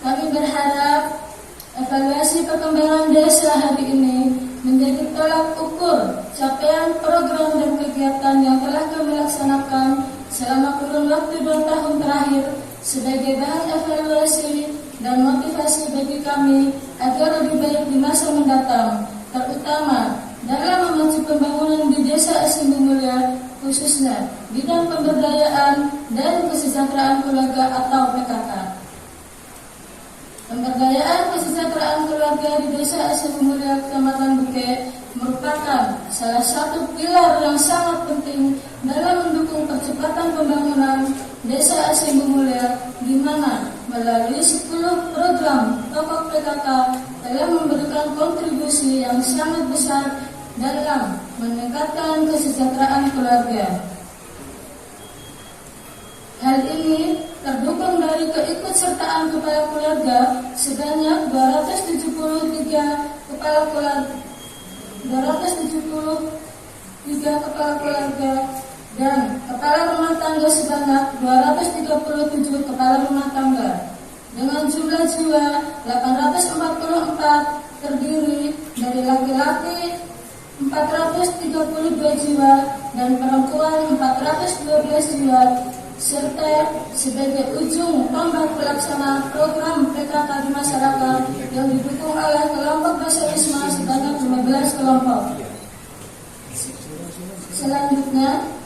F: Kami berharap evaluasi perkembangan desa hari ini menjadi tolak ukur capaian program dan kegiatan yang telah kami laksanakan selama kurun waktu 2 tahun terakhir sebagai bahan evaluasi dan motivasi bagi kami agar lebih baik di masa mendatang, terutama dalam memacu pembangunan di Desa Esumbu Mulia, khususnya bidang pemberdayaan dan kesejahteraan keluarga atau PKK. Pemberdayaan kesejahteraan keluarga di Desa Esumbu Mulia, Kecamatan Bukit merupakan salah satu pilar yang sangat penting dalam mendukung percepatan pembangunan Desa Esumbu Mulia, di mana melalui 10 program pokok PKK telah memberikan kontribusi yang sangat besar dalam meningkatkan kesejahteraan keluarga. Hal ini terdukung dari keikutsertaan kepala keluarga sebanyak 273 kepala keluarga dan kepala rumah tangga sebanyak 237 kepala rumah tangga dengan jumlah jiwa 844 terdiri dari laki-laki 432 jiwa dan perempuan 412 jiwa, serta sebagai ujung tombak pelaksana program PKK di masyarakat yang didukung oleh kelompok Basawisma sebanyak 15 kelompok. Selanjutnya,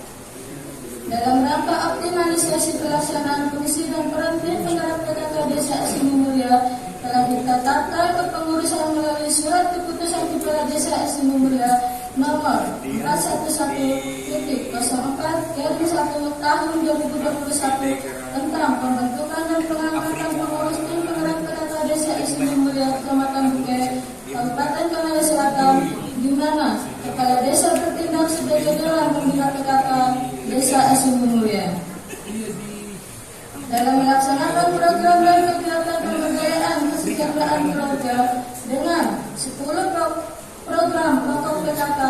F: dalam rangka optimalisasi pelaksanaan fungsi dan peran tim penggerak PKK Desa Esumbu Mulia telah ditetapkan kepengurusan melalui surat keputusan Kepala Desa Esumbu Mulia nomor 411.04/1 tahun 2021 tentang pembentukan dan pengangkatan pengurus tim penggerak PKK Desa Esumbu Mulia, Kecamatan Bukit, Kabupaten Konawe Selatan, di mana kepala desa bertindak sebagai dewan pembina PKK Desa Esumbu Mulia. Dalam melaksanakan program dan kegiatan pemberdayaan kesejahteraan keluarga dengan 10 program pokok PKK,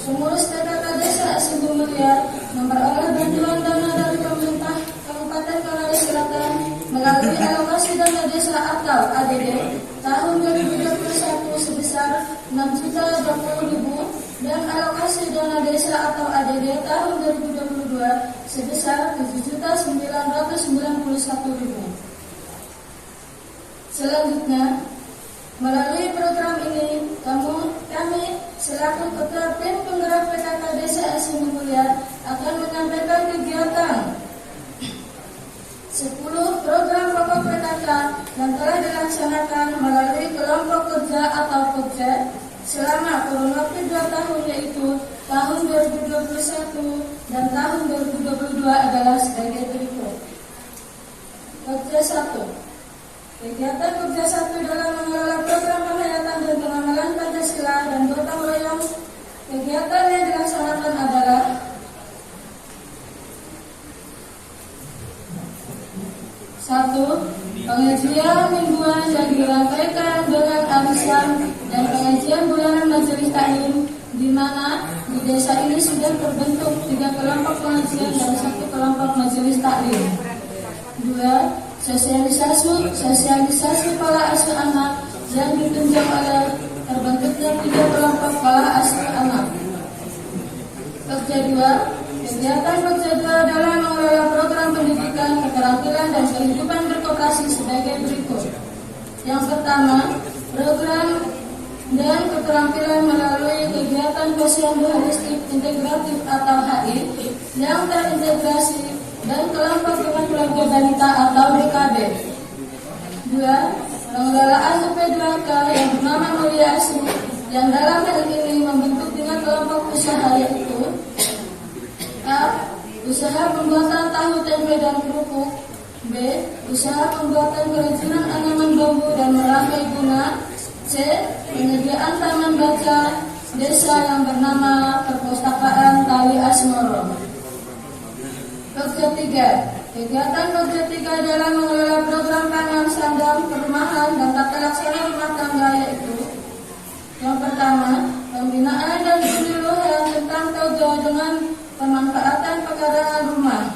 F: pengurus PKK Desa Esumbu Mulia memperoleh bantuan dana dari pemerintah Kabupaten Konawe Selatan melalui alokasi dana desa atau ADD tahun 2021 sebesar 6.020.000 dan alokasi dana desa atau ADD tahun 2022 sebesar 7.991.000. Selanjutnya, melalui program ini, kami selaku Ketua Tim Penggerak PKK Desa Esumbu Mulia akan menyampaikan kegiatan 10 program pokok PKK yang telah dilaksanakan melalui kelompok kerja atau POKJA selama kurun waktu 2 tahun, yaitu tahun 2021 dan tahun 2022 adalah sebagai berikut. POKJA 1. Kegiatan POKJA 1 dalam mengelola program penghayatan dan pengamalan Pancasila dan gotong royong. Kegiatan yang dilaksanakan adalah pengajian mingguan yang dirangkaikan dengan arisan dan pengajian bulanan majelis taklim, di mana di desa ini sudah terbentuk 3 kelompok pengajian dan 1 kelompok majelis taklim. 2. Sosialisasi pola asuh anak yang ditunjang oleh terbentuknya 3 kelompok pola asuh anak. Kerja 2. Kegiatan kerja 2 dalam mengelola program pendidikan, keterampilan, dan kehidupan berkoperasi sebagai berikut. Yang pertama, program dan keterampilan melalui kegiatan posyandu holistik integratif atau HI yang terintegrasi dan kelompok dengan keluarga balita atau DKB. 2. Pengelolaan UP2K yang bernama Mulia Asuh yang dalam hal ini membentuk dengan kelompok usaha yaitu A. Usaha pembuatan tahu tempe dan kerupuk. B. Usaha pembuatan kerajinan anyaman bambu dan merangkai guna. C. Penyediaan taman baca desa yang bernama Perpustakaan Tali Asmoro. Kerja 3. Kegiatan kerja 3 dalam mengelola program pangan, sandang, perumahan, dan tata laksana rumah tangga yaitu: yang pertama, pembinaan dan penyuluhan tentang kerja dengan pemanfaatan pekarangan rumah.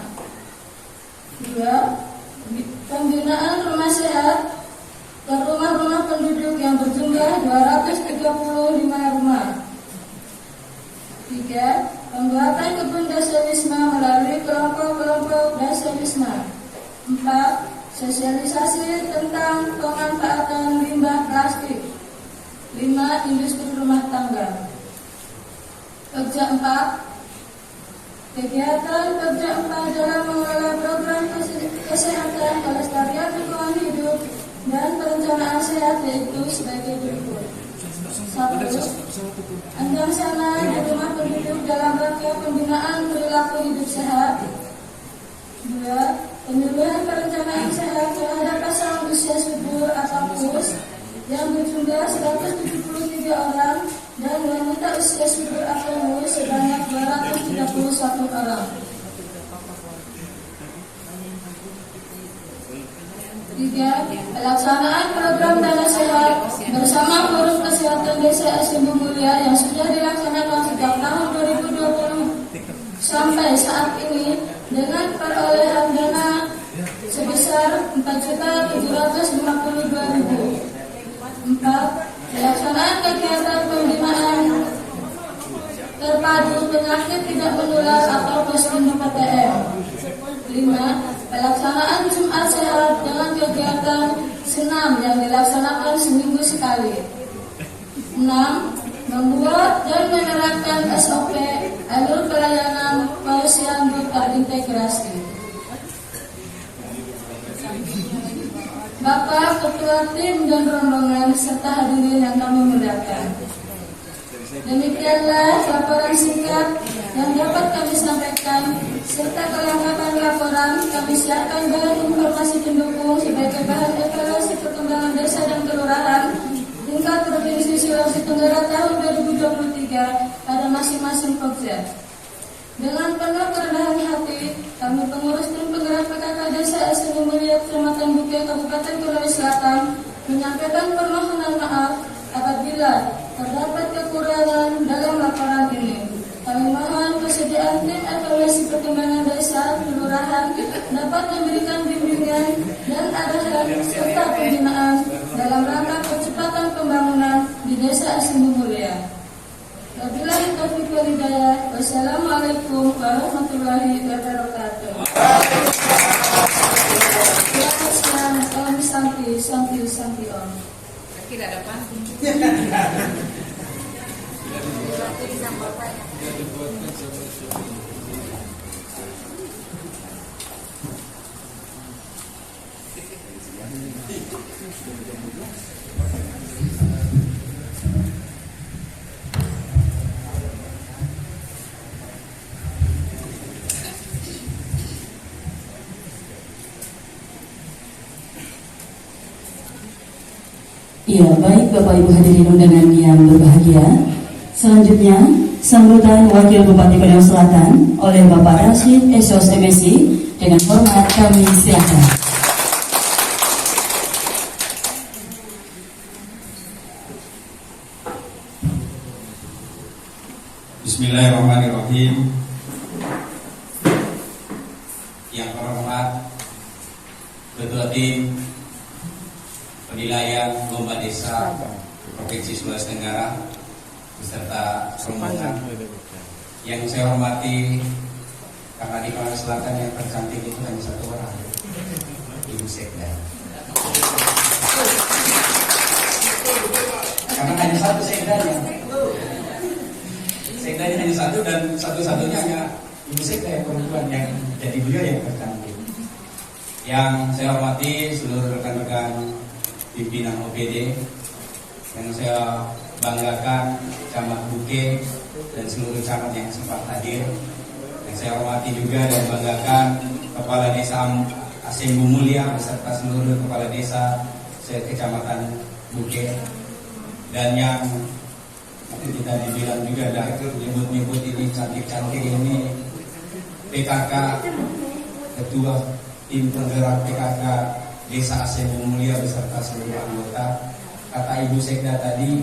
F: 2. Pembinaan rumah sehat ke rumah-rumah penduduk yang berjumlah 235 rumah. 3. Pembuatan kebun dasawisma melalui kelompok-kelompok dasawisma. 4. Sosialisasi tentang pemanfaatan limbah plastik. 5. Industri rumah tangga. Kerja 4. Kegiatan kerja 4 dalam mengelola program kesehatan, kelestarian lingkungan hidup, dan perencanaan sehat yaitu sebagai berikut. 1. Anjangsana di rumah penduduk dalam rangka pembinaan perilaku hidup sehat. 2. Penyuluhan perencanaan sehat terhadap pasangan usia subur atau PUS yang berjumlah 173 orang dan wanita usia subur atau PUS sebanyak 231 orang. 3. Pelaksanaan program dana sehat bersama Forum Kesehatan Desa Sumbu Mulia yang sudah dilaksanakan sejak tahun 2020 sampai saat ini dengan perolehan dana sebesar 4.752.000. 4. Pelaksanaan kegiatan pembinaan terpadu penyakit tidak menular atau Posyandu PTM. 5. Pelaksanaan Jumat Sehat dengan kegiatan senam yang dilaksanakan seminggu sekali. 6. Membuat dan menerapkan SOP alur pelayanan posyandu terintegrasi. Bapak Ketua Tim dan rombongan serta hadirin yang kami muliakan, demikianlah laporan singkat yang dapat kami sampaikan, serta kelengkapan laporan kami siapkan bahan informasi pendukung sebagai bahan evaluasi perkembangan desa dan kelurahan tingkat Provinsi Sulawesi Tenggara tahun 2023 pada masing-masing Pokja. Dengan penuh kerendahan hati, kami pengurus tim penggerak PKK Desa Sumbu Mulia, Kecamatan Bukit, Kabupaten Sulawesi Selatan, menyampaikan permohonan maaf apabila terdapat kekurangan dalam laporan ini. Kami mohon kesediaan tim evaluasi perkembangan desa kelurahan dapat memberikan bimbingan dan arahan serta pembinaan dalam rangka percepatan pembangunan di Desa Sumbu Mulia. Wabillahi taufiq wal hidayah. Wassalamualaikum warahmatullahi wabarakatuh. Om Santi Om.
C: Tidak ada pantun.
D: Ya, baik Bapak Ibu hadirin undangan yang berbahagia. Selanjutnya, sambutan Wakil Bupati Padang Selatan oleh Bapak Rashid Esos MSI dengan hormat kami silakan.
G: Bismillahirrahmanirrahim. Yang terhormat Ketua Tim Penilaian Lomba Desa Provinsi Sulawesi Tenggara beserta rombongan. Yang saya hormati karena di Sulawesi Selatan yang tercantik itu hanya satu orang, Ibu Sekda. Karena hanya satu sekdanya. Sekdanya hanya satu dan satu-satunya hanya Ibu Sekda yang perempuan yang jadi beliau yang tercantik. Yang saya hormati seluruh rekan-rekan pimpinan OPD, yang saya banggakan Camat Buke dan seluruh camat yang sempat hadir. Yang saya hormati juga dan banggakan Kepala Desa Asembu Mulia beserta seluruh kepala desa Kecamatan Buke. Dan yang nanti kita dibilang juga ada nyebut-nyebut ini cantik-cantik ini PKK, Ketua Tim Penggerak PKK Desa Asembu Mulia beserta seluruh anggota. Kata Ibu Sekda tadi,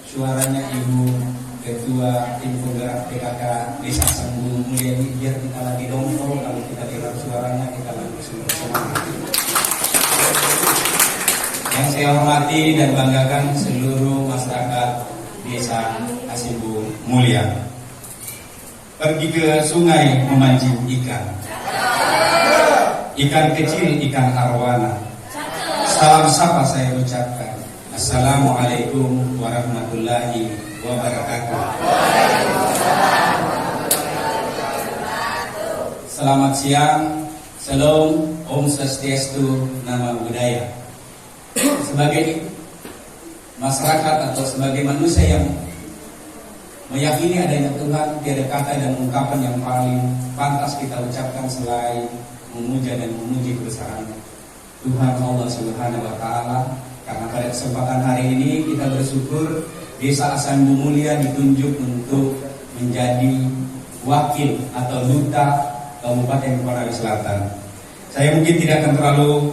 G: suaranya Ibu Ketua Tim Penggerak PKK Desa Asembu Mulia ini biar kita lagi dongkol, kalau kita dengar suaranya kita lagi semangat. Yang saya hormati dan banggakan seluruh masyarakat Desa Asembu Mulia. Pergi ke sungai memancing ikan. Ikan kecil, ikan arwana. Salam sapa saya ucapkan. Assalamualaikum warahmatullahi wabarakatuh. Selamat siang. Salam, Om Swastiastu, Namo Buddhaya. Sebagai masyarakat atau sebagai manusia yang meyakini adanya Tuhan, tiada kata dan ungkapan yang paling pantas kita ucapkan selain memuja dan memuji kebesaran Tuhan Allah Subhanahu wa Ta'ala. Karena pada kesempatan hari ini kita bersyukur Desa Asembu Mulia ditunjuk untuk menjadi wakil atau duta Kabupaten Konawe Selatan. Saya mungkin tidak akan terlalu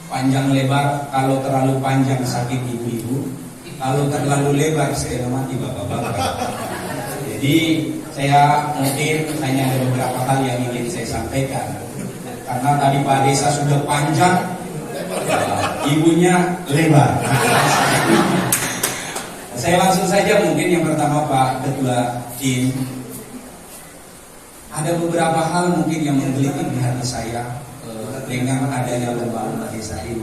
G: panjang lebar. Kalau terlalu panjang sakit ibu-ibu, kalau terlalu lebar setengah mati bapak-bapak. Jadi saya mungkin hanya ada beberapa hal yang ingin saya sampaikan. Karena tadi Pak Desa sudah panjang, ibunya lebar. Saya langsung saja mungkin yang pertama Pak Ketua Tim. Ada beberapa hal mungkin yang menggelitik di hati saya dengan adanya lomba desa ini.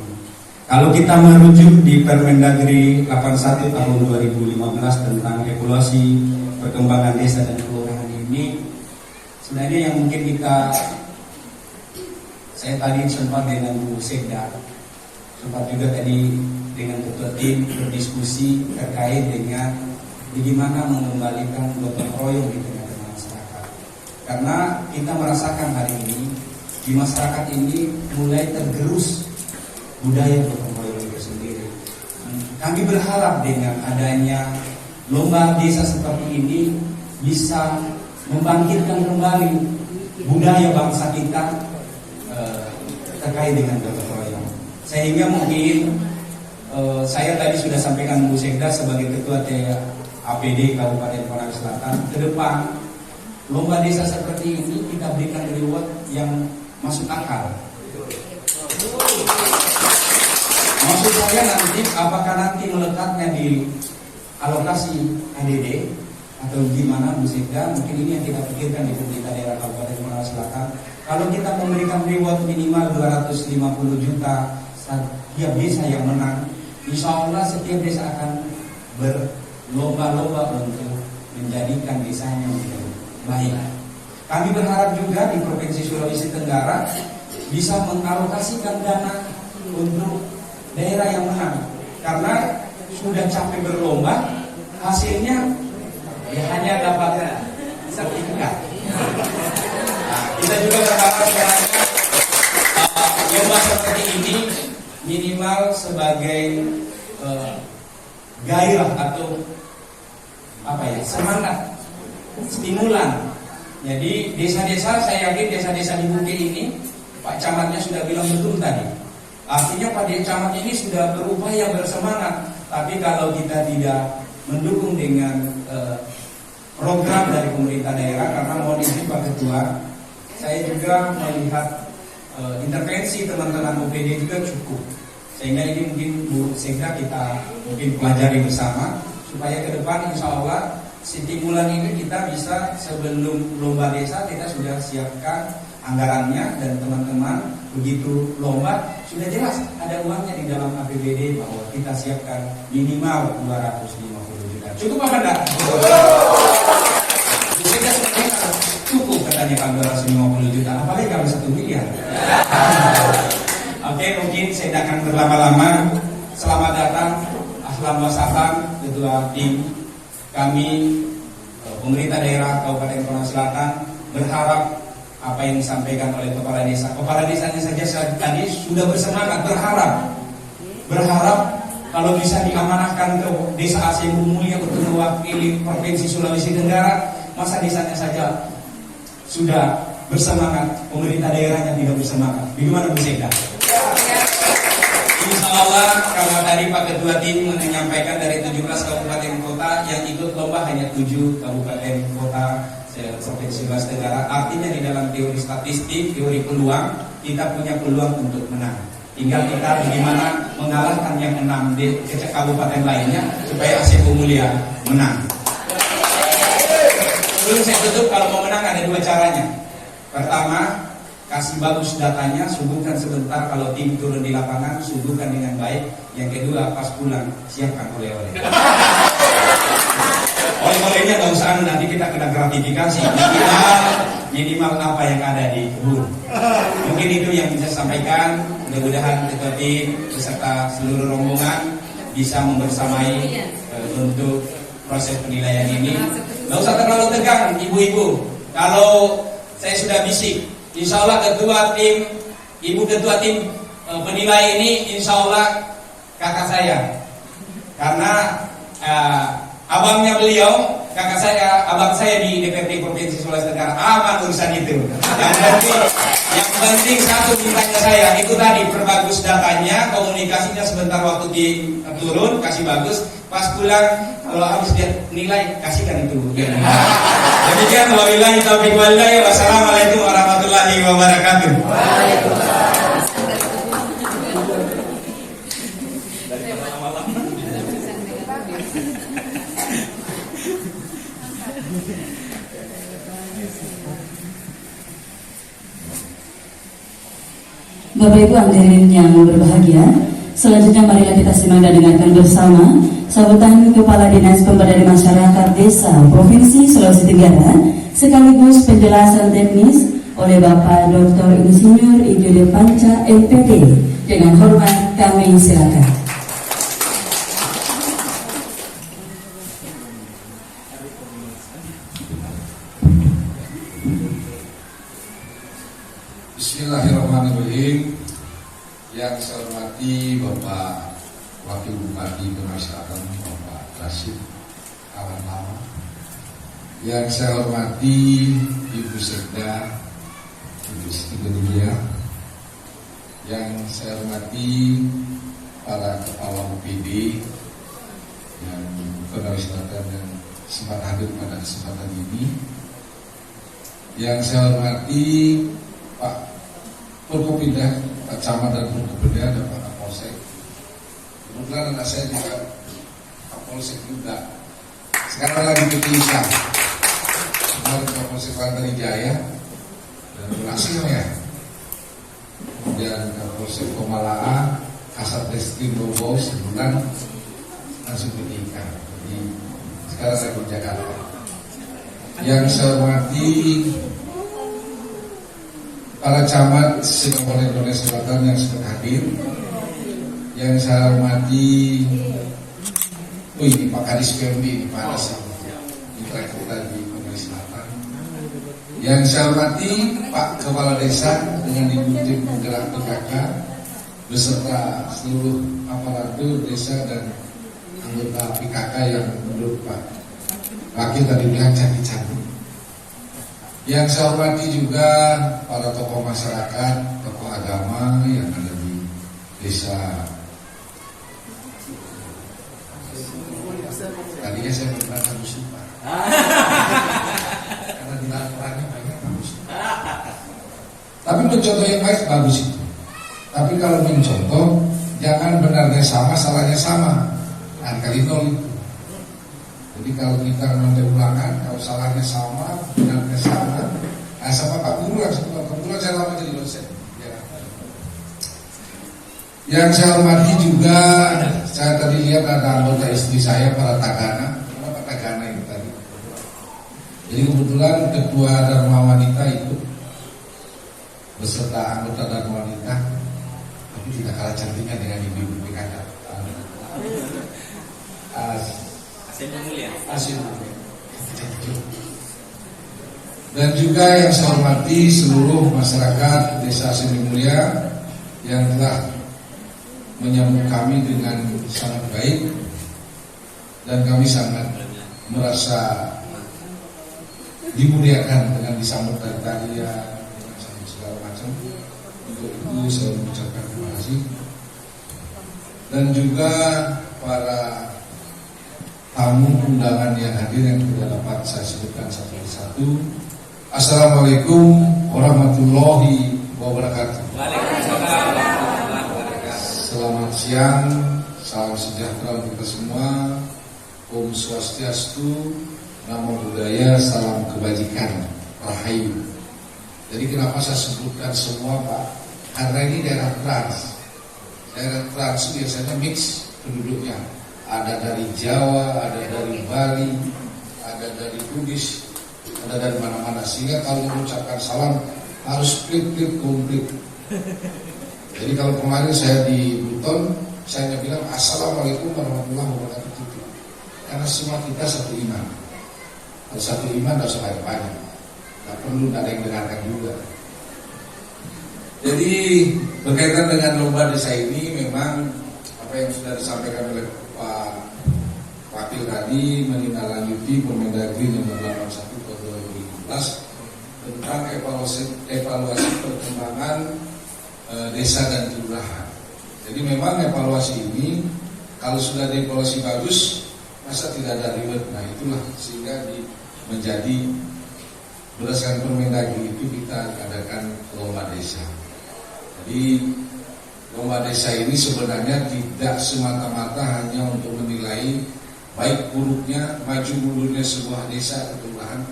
G: Kalau kita merujuk di Permendagri 81 tahun 2015 tentang evaluasi perkembangan desa dan kelurahan ini, sebenarnya yang mungkin saya tadi sempat dengan Bu Sekda, sempat juga tadi dengan Ketua Tim berdiskusi terkait dengan bagaimana mengembalikan gotong royong di tengah-tengah masyarakat. Karena kita merasakan hari ini di masyarakat ini mulai tergerus budaya gotong royong itu sendiri. Kami berharap dengan adanya lomba desa seperti ini bisa membangkitkan kembali budaya bangsa kita terkait dengan gotong royong. Sehingga mungkin saya tadi sudah sampaikan Bu Sekda sebagai Ketua APD Kabupaten Konawe Selatan, ke depan lomba desa seperti ini kita berikan reward yang masuk akal. Maksud saya nanti apakah nanti melekatnya di alokasi ADD atau gimana Bu Sekda? Mungkin ini yang kita pikirkan di pemerintah daerah Kabupaten Konawe Selatan. Kalau kita memberikan reward minimal 250 juta setiap desa yang menang, insya Allah setiap desa akan berlomba-lomba untuk menjadikan desanya menjadi baik. Kami berharap juga di Provinsi Sulawesi Tenggara bisa mengalokasikan dana untuk daerah yang menang. Karena sudah capek berlomba, hasilnya ya hanya dapat sertifikat. Nah, kita juga berharap lomba seperti ini minimal sebagai gairah atau semangat, stimulan. Jadi desa-desa, saya yakin desa-desa di Buke ini Pak Camatnya sudah bilang betul tadi. Artinya Pak Camat ini sudah berupaya bersemangat. Tapi kalau kita tidak mendukung dengan program dari pemerintah daerah, karena mohon izin Pak Ketua, saya juga melihat intervensi teman-teman OPD juga cukup, sehingga ini mungkin Bu Sekda kita mungkin pelajari bersama supaya ke depan insya Allah stimulan ini kita bisa sebelum lomba desa kita sudah siapkan anggarannya, dan teman-teman begitu lomba sudah jelas ada uangnya di dalam APBD bahwa kita siapkan minimal 250 juta. Cukup apa enggak? Cukup katanya kalau 250 juta, apalagi kalau 1 miliar. Oke, mungkin saya tidak akan berlama-lama. Selamat datang, ahlan wa sahlan, ketua tim kami pemerintah daerah Kabupaten Konawe Selatan. Berharap apa yang disampaikan oleh kepala desanya saja tadi sudah bersemangat, berharap kalau bisa diamanahkan ke desa Aceh Mulia untuk mewakili Provinsi Sulawesi Tenggara, masa desanya saja sudah bersemangat, pemerintah daerahnya tidak bersemangat. Bagaimana Bu Sekda? Insya Allah, kalau tadi Pak Ketua Tim menyampaikan dari 17 kabupaten kota yang ikut lomba hanya 7 kabupaten kota Provinsi Sulawesi Tenggara. Artinya di dalam teori statistik, teori peluang, kita punya peluang untuk menang. Tinggal kita bagaimana mengalahkan yang 6 di kabupaten lainnya supaya Aceh Mulia menang. Sebelum saya tutup, kalau mau menang ada 2 caranya. Pertama, kasih bagus datanya, suguhkan sebentar. Kalau tim turun di lapangan, suguhkan dengan baik. Yang kedua, pas pulang siapkan oleh-oleh. Oleh-olehnya nggak usah, nanti kita kena gratifikasi minimal apa yang ada di kebun. Mungkin itu yang bisa saya sampaikan. Mudah-mudahan ketua tim beserta seluruh rombongan bisa membersamai untuk proses penilaian ini. Nggak usah terlalu tegang, ibu-ibu. Kalau saya sudah bisik, insya Allah ketua tim, ibu ketua tim penilai ini insya Allah kakak saya. Karena abangnya beliau, abang saya di DPRD Provinsi Sulawesi Tenggara, aman urusan itu. Yang penting satu mintanya saya, itu tadi perbagus datanya, komunikasinya sebentar waktu di turun, kasih bagus, pas pulang kalau habis dia nilai kasihkan itu. Demikian, wabillahi taufiq wal hidayah. Wassalamualaikum warahmatullahi wabarakatuh.
D: Bapak Ibu hadirin yang berbahagia, selanjutnya marilah kita simak dan dengarkan bersama sambutan Kepala Dinas Pemberdayaan Masyarakat Desa Provinsi Sulawesi Tenggara sekaligus penjelasan teknis oleh Bapak Dr. Insinyur Igede Panca MPD. Dengan hormat kami silakan.
B: Bismillahirrahmanirrahim. Yang saya hormati Bapak Wakil Bupati Konawe Selatan, Bapak Rashid Kawan Lama. Yang saya hormati Ibu Sekda, Ibu Siti. Yang saya hormati para kepala OPD yang Konawe Selatan yang sempat hadir pada kesempatan ini. Yang saya hormati Pak Forkopimda, Pak Camat dan Forkopimda, dan Pak Kapolsek. Kebetulan anak saya juga Kapolsek juga. Sekarang lagi berpisah. Kemarin Kapolsek Pantai Jaya dan berhasilnya. Kemudian Kapolsek Komalaa, Kasat Reskrim Bobo sebulan langsung bernikah. Jadi sekarang saya di Jakarta. Yang saya hormati para camat Kabupaten Konawe Selatan yang sudah hadir, yang saya hormati, ini Pak Kadis PMD ini pada saat mitra kita di Konawe Selatan, yang saya hormati Pak Kepala Desa dengan Ibu Tim Penggerak PKK beserta seluruh aparatur desa dan anggota PKK yang menurut Pak Wakil tadi bilang cantik-cantik. Yang saya hormati juga para tokoh masyarakat, tokoh agama yang ada di desa. Tadinya saya menggunakan musibah. mencontoh yang baik bagus itu. Tapi kalau mencontoh, jangan benarnya sama, salahnya sama. Kali nol itu. Jadi kalau kita mengulangan, kalau salahnya sama, benarnya sama, sama Pak Guru langsung. Kebetulan saya lama jadi dosen. Ya. Yang saya hormati juga, saya tadi lihat ada anggota istri saya, para tagana. Kenapa tagana itu tadi? Jadi kebetulan ketua Dharma Wanita itu beserta anggota Dharma Wanita, tapi tidak kalah cantiknya dengan ibu-ibu PKK. Asyik. Dan juga yang saya hormati seluruh masyarakat Desa Seni Mulia yang telah menyambut kami dengan sangat baik, dan kami sangat merasa dimuliakan dengan disambut dari tadi ya, dengan sambut segala macam. Untuk itu saya mengucapkan terima kasih. Dan juga para tamu undangan yang hadir yang tidak dapat saya sebutkan satu persatu. Assalamualaikum warahmatullahi wabarakatuh. Selamat siang, salam sejahtera untuk kita semua. Om Swastiastu, Namo Buddhaya, salam kebajikan, Rahayu. Jadi kenapa saya sebutkan semua Pak? Karena ini daerah trans. Daerah trans biasanya mix penduduknya. Ada dari Jawa, ada dari Bali, ada dari Bugis, ada dari mana-mana. Sehingga kalau mengucapkan salam harus klik komplit. Jadi kalau kemarin saya di Buton, saya bilang Assalamualaikum warahmatullahi wabarakatuh. Karena semua kita satu iman. Kalau satu iman tidak usah banyak-banyak. Tidak perlu ada yang dengarkan juga. Jadi berkaitan dengan lomba desa ini memang apa yang sudah disampaikan oleh Pak Wakil tadi menindaklanjuti Permendagri nomor 81 tahun 2015 tentang evaluasi perkembangan desa dan kelurahan. Jadi memang evaluasi ini kalau sudah dievaluasi bagus, masa tidak ada reward. Nah itulah sehingga menjadi berdasarkan Permendagri itu kita adakan lomba desa. Jadi lomba desa ini sebenarnya tidak semata-mata hanya untuk menilai baik buruknya, maju mundurnya sebuah desa atau kelurahan,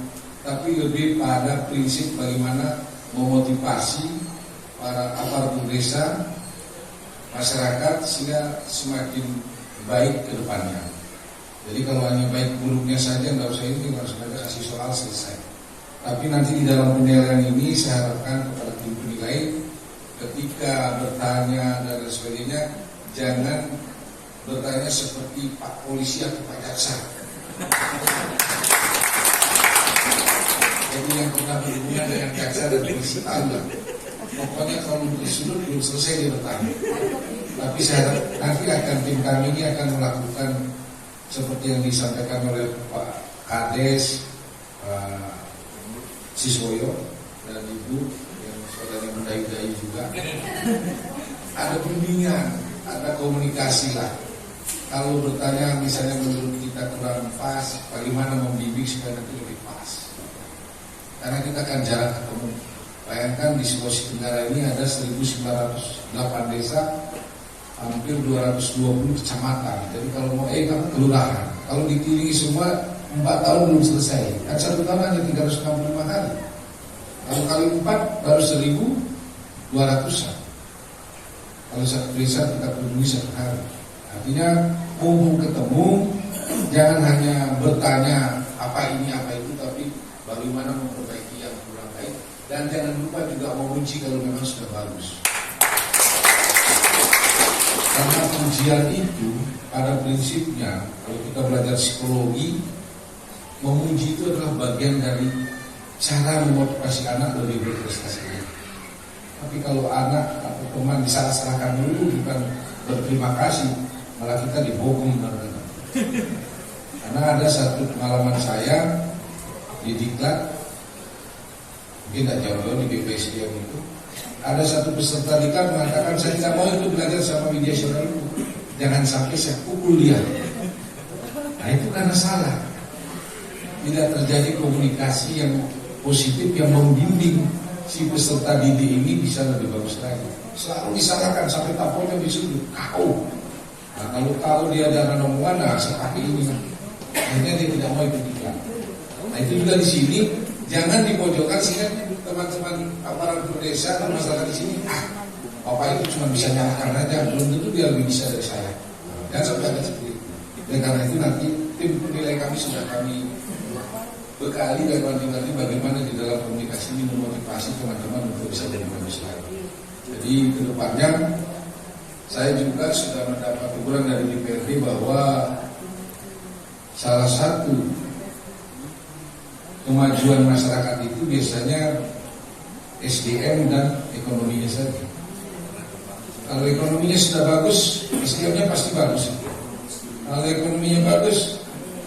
B: tapi lebih pada prinsip bagaimana memotivasi para aparatur desa, masyarakat sehingga semakin baik ke depannya. Jadi kalau hanya baik buruknya saja nggak usah ini, harus ada kasih soal selesai. Tapi nanti di dalam penilaian ini saya harapkan kepada tim penilai ketika bertanya dan sebagainya jangan bertanya seperti Pak Polisi atau Pak Jaksa. Jadi yang pernah berhubungan dengan jaksa dan polisi tahu lah. Pokoknya kalau disuruh belum selesai dia bertanya. Tapi saya nanti akan tim kami ini akan melakukan seperti yang disampaikan oleh Pak Kades, Pak Siswoyo dan Ibu yang saudara mendai-dai juga. Ada bimbingan, ada komunikasi lah. Kalau bertanya misalnya menurut kita kurang pas, bagaimana membimbing supaya nanti lebih pas. Karena kita akan jarang ketemu. Bayangkan di Sulawesi Tenggara ini ada 1.908 desa, hampir 220 kecamatan. Jadi kalau mau kelurahan, kalau dikelilingi semua 4 tahun belum selesai. Kan 1 tahun hanya 365 hari. Kalau kali 4 baru 1.200-an. Kalau satu desa kita kunjungi 1 hari. Artinya mumpung ketemu, jangan hanya bertanya apa ini apa itu, tapi bagaimana memperbaiki yang kurang baik. Dan jangan lupa juga memuji kalau memang sudah bagus. Karena pujian itu pada prinsipnya kalau kita belajar psikologi, memuji itu adalah bagian dari cara memotivasi anak lebih berprestasi. Tapi kalau anak atau teman disalah-salahkan dulu bukan berterima kasih, malah kita dibokong. Karena ada satu pengalaman saya di Diklat, mungkin tidak jauh-jauh di BPSDM itu, ada satu peserta Diklat mengatakan saya tidak mau itu belajar sama media sosial itu, jangan sampai saya pukul dia. Nah itu karena salah, tidak terjadi komunikasi yang positif yang membimbing si peserta didik ini bisa lebih bagus lagi. Selalu disalahkan sampai taponya disuruh kau. Nah, kalau dia ada omongan, nah seperti ini, akhirnya dia tidak mau ikut iklan. Nah itu juga di sini jangan dipojokkan sehingga teman-teman aparat desa dan masyarakat di sini, Bapak itu cuma bisa nyalakan aja, belum tentu dia lebih bisa dari saya. Jangan sampai ada seperti itu. Dan karena itu nanti tim penilai kami sudah kami bekali dan nanti bagaimana di dalam komunikasi ini memotivasi teman-teman untuk bisa lebih bagus lagi. Jadi kedepannya saya juga sudah mendapat teguran dari DPRD bahwa salah satu kemajuan masyarakat itu biasanya SDM dan ekonominya saja. Kalau ekonominya sudah bagus, SDM-nya pasti bagus. Kalau ekonominya bagus,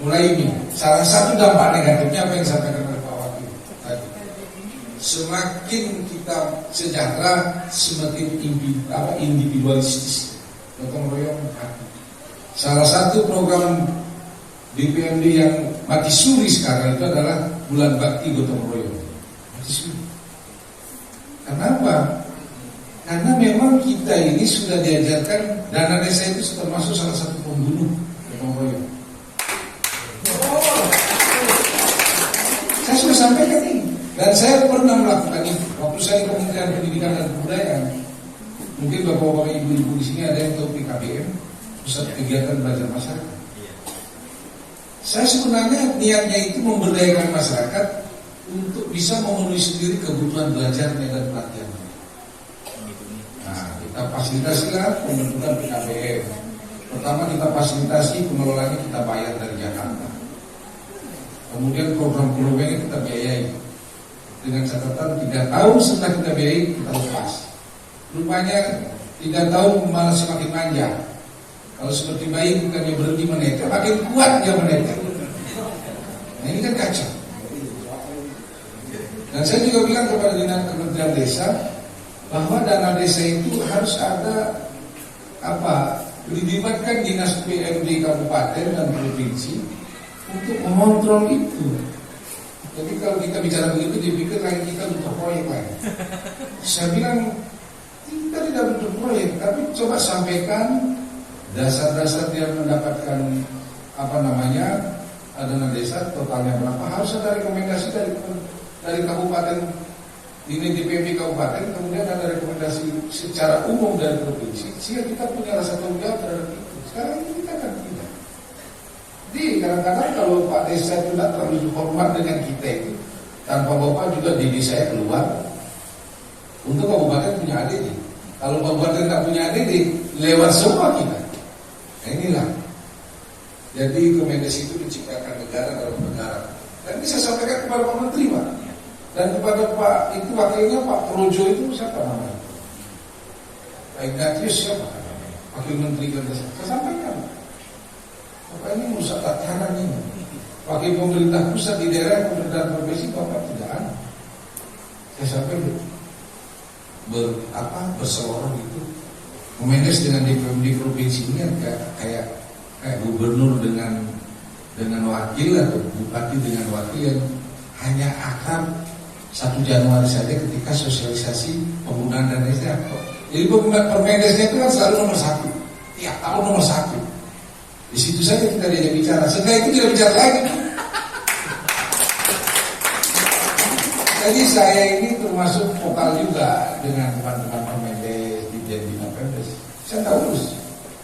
B: mulai ini. Salah satu dampak negatifnya apa yang disampaikan oleh Pak Wakil tadi. Semakin kita sejahtera, semakin individualistis. Gotong royong. Salah satu program DPMD yang mati suri sekarang itu adalah bulan bakti gotong royong. Mati suri. Kenapa? Karena memang kita ini sudah diajarkan dana desa itu termasuk salah satu pembunuh gotong royong. Saya sudah sampaikan ini dan saya pernah melakukan itu waktu saya di Kementerian Pendidikan dan Kebudayaan. Mungkin bapak-bapak ibu-ibu di sini ada yang tahu PKBM, Pusat Kegiatan Belajar Masyarakat. Saya sebenarnya niatnya itu memberdayakan masyarakat untuk bisa memenuhi sendiri kebutuhan belajarnya dan pelatihannya. Nah, kita fasilitasilah pembentukan PKBM. Pertama kita fasilitasi pengelolaannya kita bayar dari Jakarta. Kemudian program-programnya kita biayai. Dengan catatan 3 tahun setelah kita biayai kita lepas. Rupanya 3 tahun malah semakin manja. Kalau seperti bayi bukannya berhenti menetes, makin kuat dia menetes. Nah ini kan kacau. Dan saya juga bilang kepada Dinas Kementerian Desa bahwa dana desa itu harus ada dilibatkan Dinas PMD Kabupaten dan Provinsi untuk mengontrol itu. Jadi kalau kita bicara begitu dipikir lagi kita butuh proyek lain. Saya bilang kita tidak butuh proyek, tapi coba sampaikan dasar-dasar dia mendapatkan dana desa totalnya berapa, harus ada rekomendasi dari kabupaten ini DPMD kabupaten, kemudian ada rekomendasi secara umum dari provinsi, sehingga kita punya rasa tanggung jawab terhadap itu. Sekarang ini kita kan tidak. Jadi kadang-kadang kalau Pak Desa itu tidak terlalu hormat dengan kita itu, tanpa bapak juga diri saya keluar. Untuk kabupaten punya ADD. Kalau kabupaten tidak punya ADD, lewat semua kita. Nah inilah. Jadi Kemendes itu menciptakan negara dalam negara. Dan bisa sampaikan kepada Pak Menteri, Pak. Dan kepada Pak itu wakilnya Pak Projo itu siapa namanya? Pak Ignatius siapa? Wakil Menteri Desa. Saya sampaikan. Bapak ini merusak tatanan ini. Wakil pemerintah pusat di daerah pemerintahan provinsi Bapak tidak ada. Saya sampaikan berseloroh itu. Kemendes dengan DPMD provinsi ini kayak gubernur dengan wakil atau bupati dengan wakil yang hanya akan 1 Januari saja ketika sosialisasi penggunaan dana desa. Jadi Permendesnya itu kan selalu nomor 1. Tiap tahun nomor 1. Di situ saja kita diajak bicara. Setelah itu tidak bicara lagi. Jadi saya ini termasuk vokal juga dengan teman-teman Permendes di Bina Permendes. Saya tahu urus.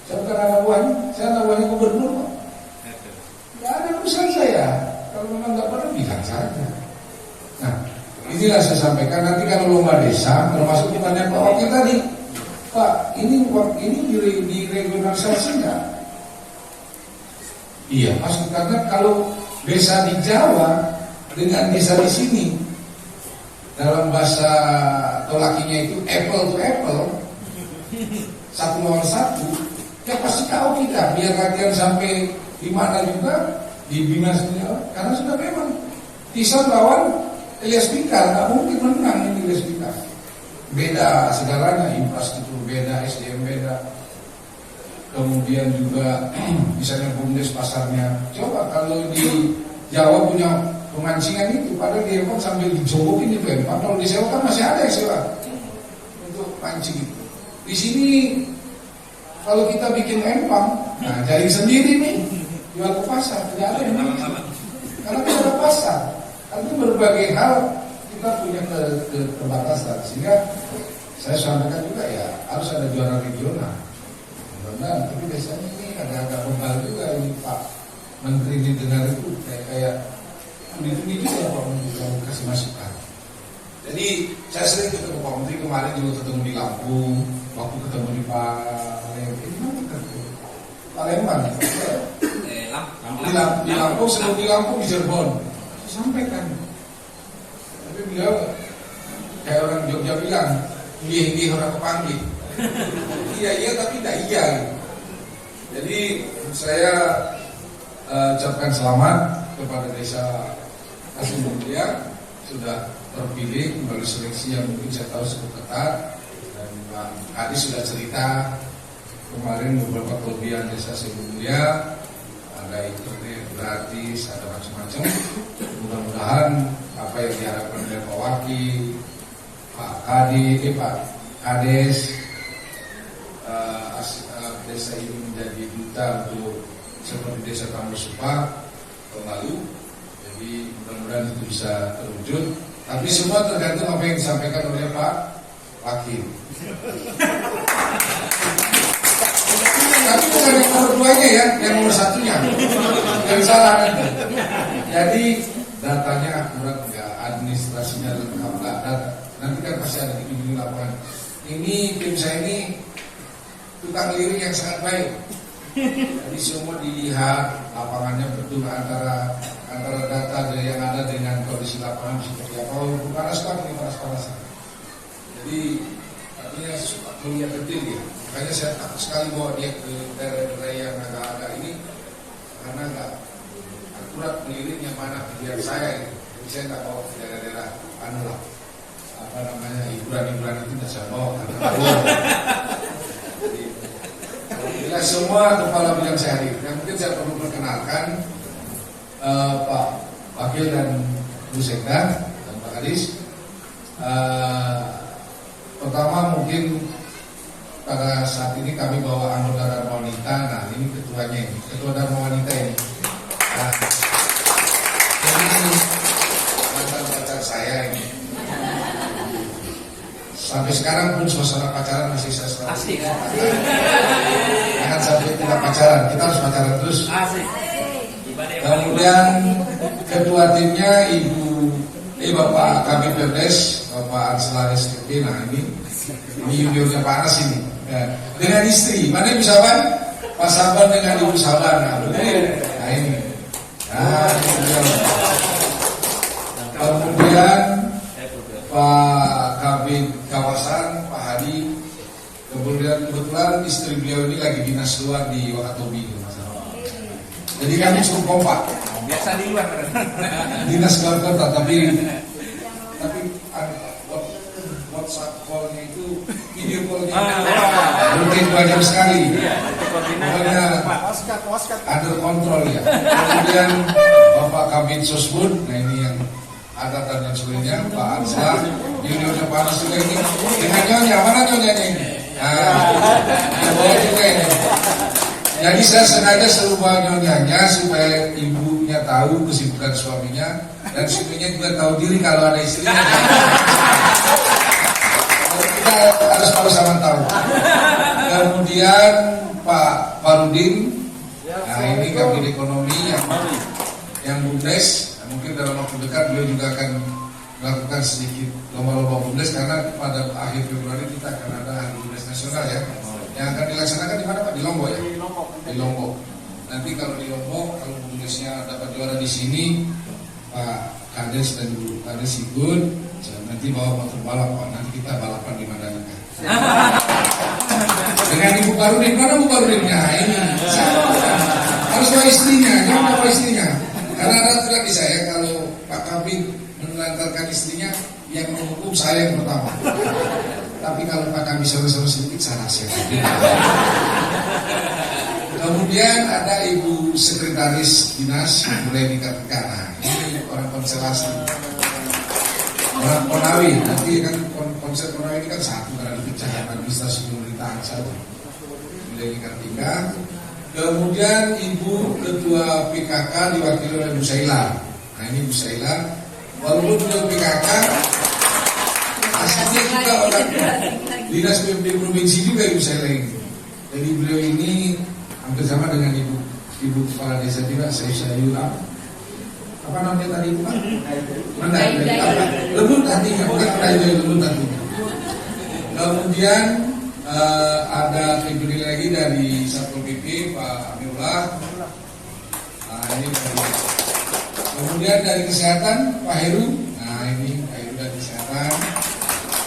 B: Saya bukan anak buahnya. Saya anak buahnya gubernur. Tidak ada urusan saya. Kalau memang nggak perlu bilang saja. Nah, inilah saya sampaikan. Nanti kalau lomba desa, termasuk pertanyaan Pak Wakil tadi, Pak, ini diregionalisasi nggak? Iya, pasti karena kalau desa di Jawa dengan desa di sini dalam bahasa tolakinya itu apple to apple, 1 lawan 1, ya pasti tahu kita biar latihan sampai di mana juga di Bina sendiri, karena sudah memang Tison lawan Ilyas Pikal, nggak mungkin menang ini Ilyas Pikal. Beda segalanya, infrastruktur beda, SDM beda. Kemudian juga misalnya BUMDes pasarnya. Coba kalau di Jawa punya pemancingan itu, padahal di Empang sambil dijogokin di Empang, kalau disewa kan masih ada yang sewa untuk pancing itu. Di sini kalau kita bikin empang, nah jaring sendiri nih, jual ke pasar, tidak ada yang karena kita ada pasar. Karena itu berbagai hal kita punya keterbatasan, sehingga saya sampaikan juga ya harus ada juara regional. Benar, tapi biasanya ini agak bebal juga ini Pak Menteri didengar itu kayak ini juga Pak Menteri kalau kasih masukan. Jadi saya sering ketemu Pak Menteri, kemarin juga ketemu di Lampung, waktu ketemu di Palembang, di Lampung, sebelum di Lampung di Cirebon, saya sampaikan. Tapi beliau kayak orang Jogja bilang, iya orang kepanggil. Iya tapi tidak iya. Jadi saya ucapkan selamat kepada Desa Asimulia sudah terpilih melalui seleksi yang mungkin saya tahu cukup ketat, dan Bang Adi sudah cerita kemarin beberapa kelebihan Desa Asimulia, ada internet gratis, ada macam-macam. Mudah-mudahan apa yang diharapkan oleh Pak Wakil, Pak Kades, desa ini menjadi duta untuk seperti Desa Tambur Supa tahun lalu. Jadi mudah-mudahan itu bisa terwujud. Tapi semua tergantung apa yang disampaikan oleh Pak Wakil. Tapi bukan yang nomor 2-nya ya, yang nomor 1-nya. Yang salah nanti. Jadi datanya akurat enggak, administrasinya lengkap enggak, data. Nanti kan pasti ada di lapangan. Ini tim saya ini tukang lirik yang sangat baik. Jadi semua dilihat lapangannya betul antara data yang ada dengan kondisi lapangan seperti apa. Oh, panas banget ini, panas-panasan. Jadi artinya melihat detail ya. Makanya saya takut sekali bawa dia ke daerah-daerah yang agak-agak ini karena nggak akurat liriknya mana biar saya itu. Jadi saya nggak bawa ke daerah-daerah lah. Apa namanya, hiburan-hiburan itu tidak saya bawa karena bila semua kepala bidang saya hadir. Yang mungkin saya perlu perkenalkan Pak Wakil dan Bu Sekda dan Pak Kadis. Pertama mungkin pada saat ini kami bawa anggota Dharma Wanita. Nah ini ketuanya ini, ketua Dharma Wanita ini. Nah, ini mantan pacar saya ini. Sampai sekarang pun suasana pacaran masih saya selalu.
G: Asik.
B: Jangan sampai tidak pacaran, kita harus pacaran terus.
G: Asik.
B: Kemudian ketua timnya Bapak Kabid Perdes, Bapak Anselaris Kepi. Nah ini juniornya Pak Anas ini. Ya. Dengan istri, mana Ibu Saban? Pak Saban dengan Ibu Saban. Nah ini. Nah ini. Kemudian Pak Kabid Kawasan, Pak Hadi. Kemudian kebetulan istri beliau ini lagi dinas luar di Wakatobi. Jadi kami cukup kompak.
G: Biasa di luar.
B: Dinas luar kota, tapi WhatsApp call-nya itu video call-nya mungkin banyak sekali. Pokoknya under control ya. Kemudian Bapak Kabid Sosbud, nah ini yang ada dan sebagainya, Pak Ansar, juniornya Pak Anas juga ini. Dengan nyonya, mana nyonyanya ini? Nah, bawa juga ini. Jadi saya sengaja suruh bawa nyonyanya supaya ibunya tahu kesibukan suaminya dan suaminya juga tahu diri kalau ada istrinya. Kita harus sama tahu. Kemudian Pak Farudin, nah ini Kabid Ekonomi yang BUMDes. Mungkin dalam waktu dekat beliau juga akan melakukan sedikit lomba-lomba BUMDes karena pada akhir Februari kita akan ada hari BUMDes nasional ya. Yang akan dilaksanakan di mana Pak? Di Lombok ya? Di Lombok. Nanti kalau di Lombok, kalau BUMDesnya dapat juara di sini, Pak Kades dan Bu Kades ikut. Nanti bawa motor balap Pak. Nanti kita balapan di Mandalika. Dengan Ibu Karudin, mana Bu Karudinnya? Ini harus bawa istrinya, jangan bawa istrinya. Karena ada aturan di saya kalau Pak Kabid menelantarkan istrinya, yang menghukum saya yang pertama. Tapi kalau Pak Kabid seru-seru sedikit, saya rahasia. Kemudian ada Ibu Sekretaris Dinas Budaya di KPK. Nah, ini orang konstelasi. Orang Konawe, nanti kan konsep Konawe ini kan satu karena dipecah administrasi pemerintahan saja. Mulai tingkat 3. Kemudian Ibu Ketua PKK diwakili oleh Bu Saila. Nah ini Bu Saila, walaupun beliau PKK, aslinya juga orang Dinas PMD Provinsi juga Ibu Saila ini. Jadi beliau ini hampir sama dengan Ibu Kepala Desa juga, saya apa namanya tadi Pak? Lembut hatinya, bukan lembut hatinya. Kemudian ada diberi lagi dari Satpol PP Pak Amiullah. Nah, ini kemudian dari kesehatan Pak Heru. Nah ini Pak Heru dari kesehatan.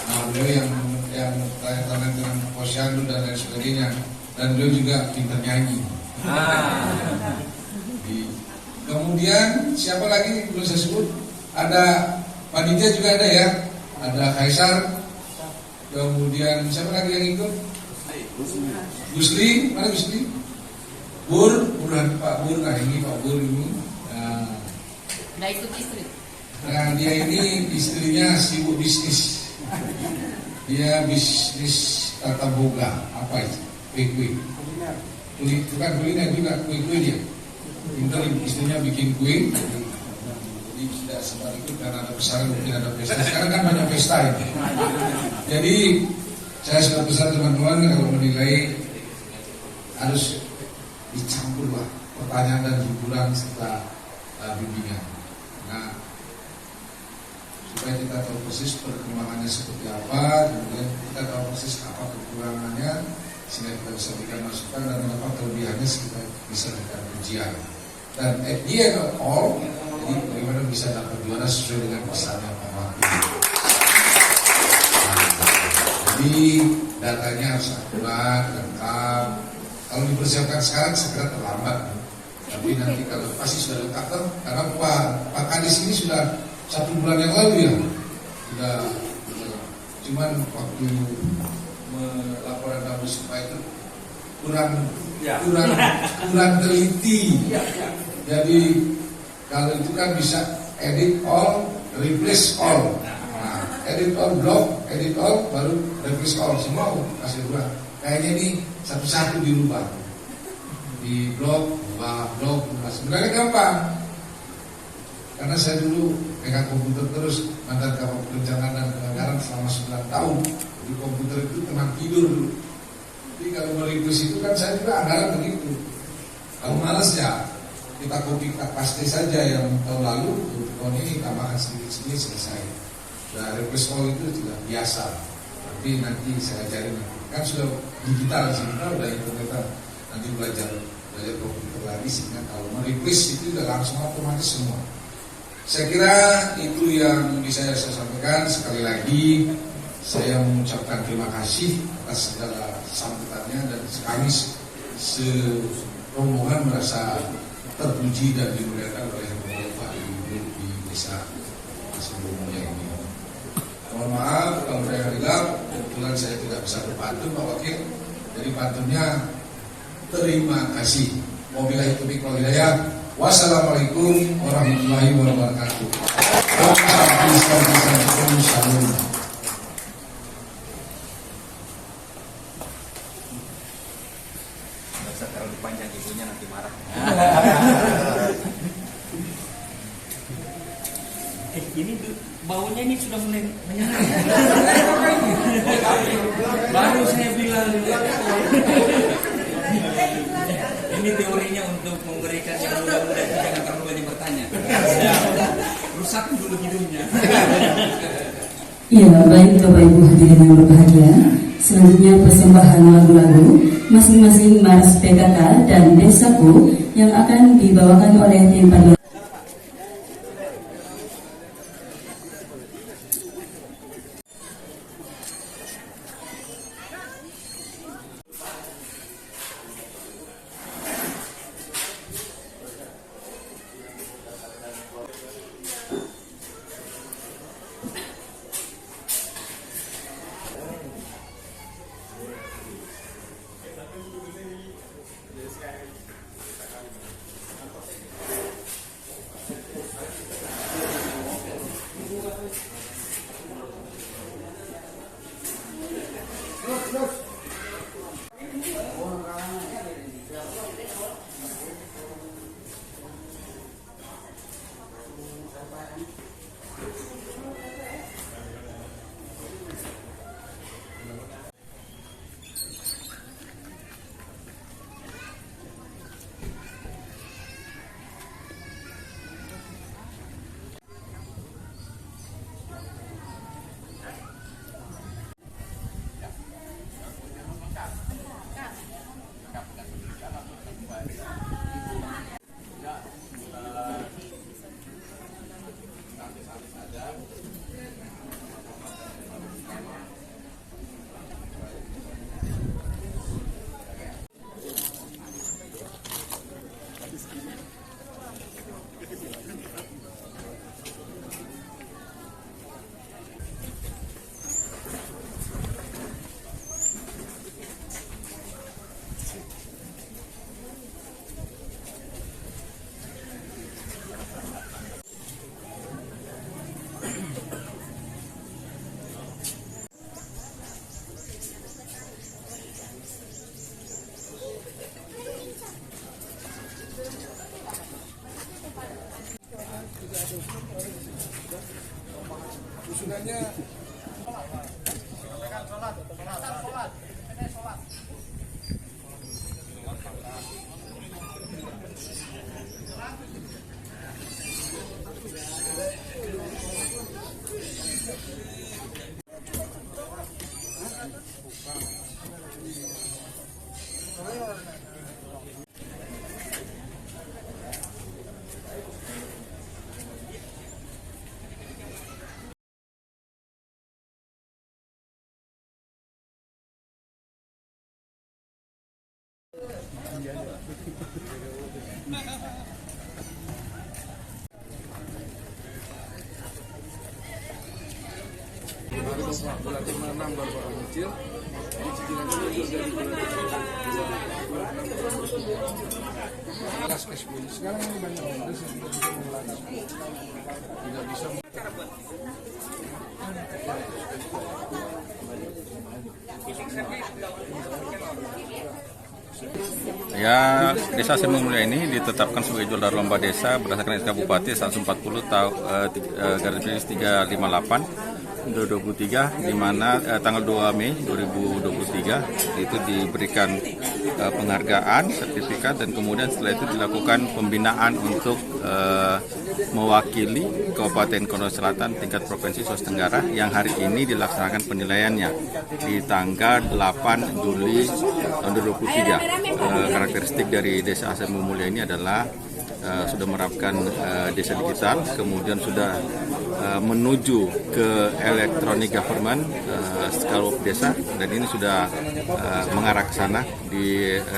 B: Nah beliau yang tanya dengan posyandu dan lain sebagainya. Dan beliau juga pintar nyanyi. Kemudian siapa lagi belum saya sebut? Ada panitia juga ada ya. Ada Kaisar. Kemudian siapa lagi yang ikut? Gusli, mana Gusli? Pak Bur, nah ini Pak Bur ini.
C: Nggak ikut istri.
B: Nah dia ini istrinya sibuk bisnis. Dia bisnis tata boga, apa itu? Kue. Bukan kuliner juga, kue dia. Pintar istrinya bikin kue. Jadi tidak sempat ikut karena ada pesanan, mungkin ada pesta. Sekarang kan banyak pesta itu. Jadi saya sudah pesan teman-teman kalau menilai harus dicampur lah pertanyaan dan hiburan serta bimbingan. Nah, supaya kita tahu persis perkembangannya seperti apa, kemudian kita tahu persis apa kekurangannya, sehingga kita bisa berikan masukan dan apa kelebihannya sehingga bisa berikan ujian. Dan at the end of all, jadi bagaimana bisa dapat juara sesuai dengan pesannya Pak Wakil. Jadi datanya harus akurat, lengkap. Kalau dipersiapkan sekarang segera terlambat. Tapi nanti kalau pasti sudah lengkap kan? Karena Pak Kadis ini sudah 1 bulan yang lalu ya. Sudah cuman waktu melaporan kamu supaya itu kurang teliti. Jadi kalau itu kan bisa edit all, replace all. Nah, edit all block, edit all baru replace all, semua kasih ubah. Kayaknya ini satu-satu dirubah. Di blok, ubah. Sebenarnya gampang. Karena saya dulu pegang komputer terus, mantan Kapolres Perencanaan dan Penganggaran selama 9 tahun. Di komputer itu tenang tidur dulu. Jadi kalau mereplace itu kan saya juga anggaran begitu. Kalau malas ya kita copy paste saja yang tahun lalu, tahun ini tambahkan sedikit-sedikit selesai. Nah, replace all itu sudah biasa. Tapi nanti saya ajarin kan sudah digital sih, kita udah internetan. Nanti belajar komputer lagi sehingga kalau mereplace itu sudah langsung otomatis semua. Saya kira itu yang bisa saya sampaikan. Sekali lagi saya mengucapkan terima kasih atas segala sambutannya dan kami serombongan merasa terpuji dan dimuliakan oleh Bapak Ibu di desa sebelumnya ini. Mohon maaf kalau saya hilap, kebetulan saya tidak bisa berpantun Pak Wakil. Jadi pantunnya terima kasih. Wabillahi taufiq wal hidayah. Wassalamualaikum warahmatullahi wabarakatuh. Salam.
G: Terlalu panjang ibunya nanti marah. Ini baunya ini sudah mulai menyala. Baru saya bilang ini teorinya untuk memberikan yang muda-muda itu jangan terlalu banyak bertanya. Rusak dulu hidungnya.
D: Ya, baik Bapak Ibu hadirin yang berbahagia. Selanjutnya persembahan lagu-lagu masing-masing Mars PKK dan Desaku yang akan dibawakan oleh tim paduan.
B: Sekarang ini banyak modus yang tidak bisa.
H: Ya, Desa Semu Mulia ini ditetapkan sebagai juara lomba desa berdasarkan SK Bupati 140 garis 358 2023, di mana tanggal 2 Mei 2023 itu diberikan penghargaan, sertifikat, dan kemudian setelah itu dilakukan pembinaan untuk mewakili Kabupaten Konawe Selatan tingkat Provinsi Sulawesi Tenggara yang hari ini dilaksanakan penilaiannya di tanggal 8 Juli tahun 2023. Karakteristik dari Desa Semu Mulia ini adalah sudah menerapkan desa digital, kemudian sudah menuju ke electronic government skala desa, dan ini sudah mengarah ke sana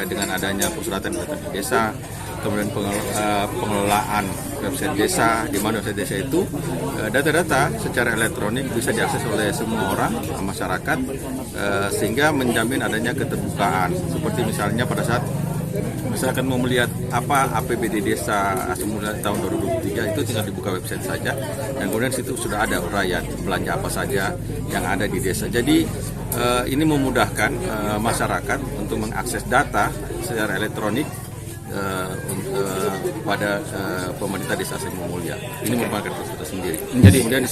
H: dengan adanya persuratan desa, kemudian pengelolaan website desa, di mana website desa itu data-data secara elektronik bisa diakses oleh semua orang masyarakat, sehingga menjamin adanya keterbukaan. Seperti misalnya pada saat misalkan mau melihat apa APBD desa semula tahun 2023 itu tinggal dibuka website saja, dan kemudian situ sudah ada uraian belanja apa saja yang ada di desa. Jadi ini memudahkan masyarakat untuk mengakses data secara elektronik pada pemerintah Desa Semu Mulia. Ini merupakan kita sendiri. Jadi kemudian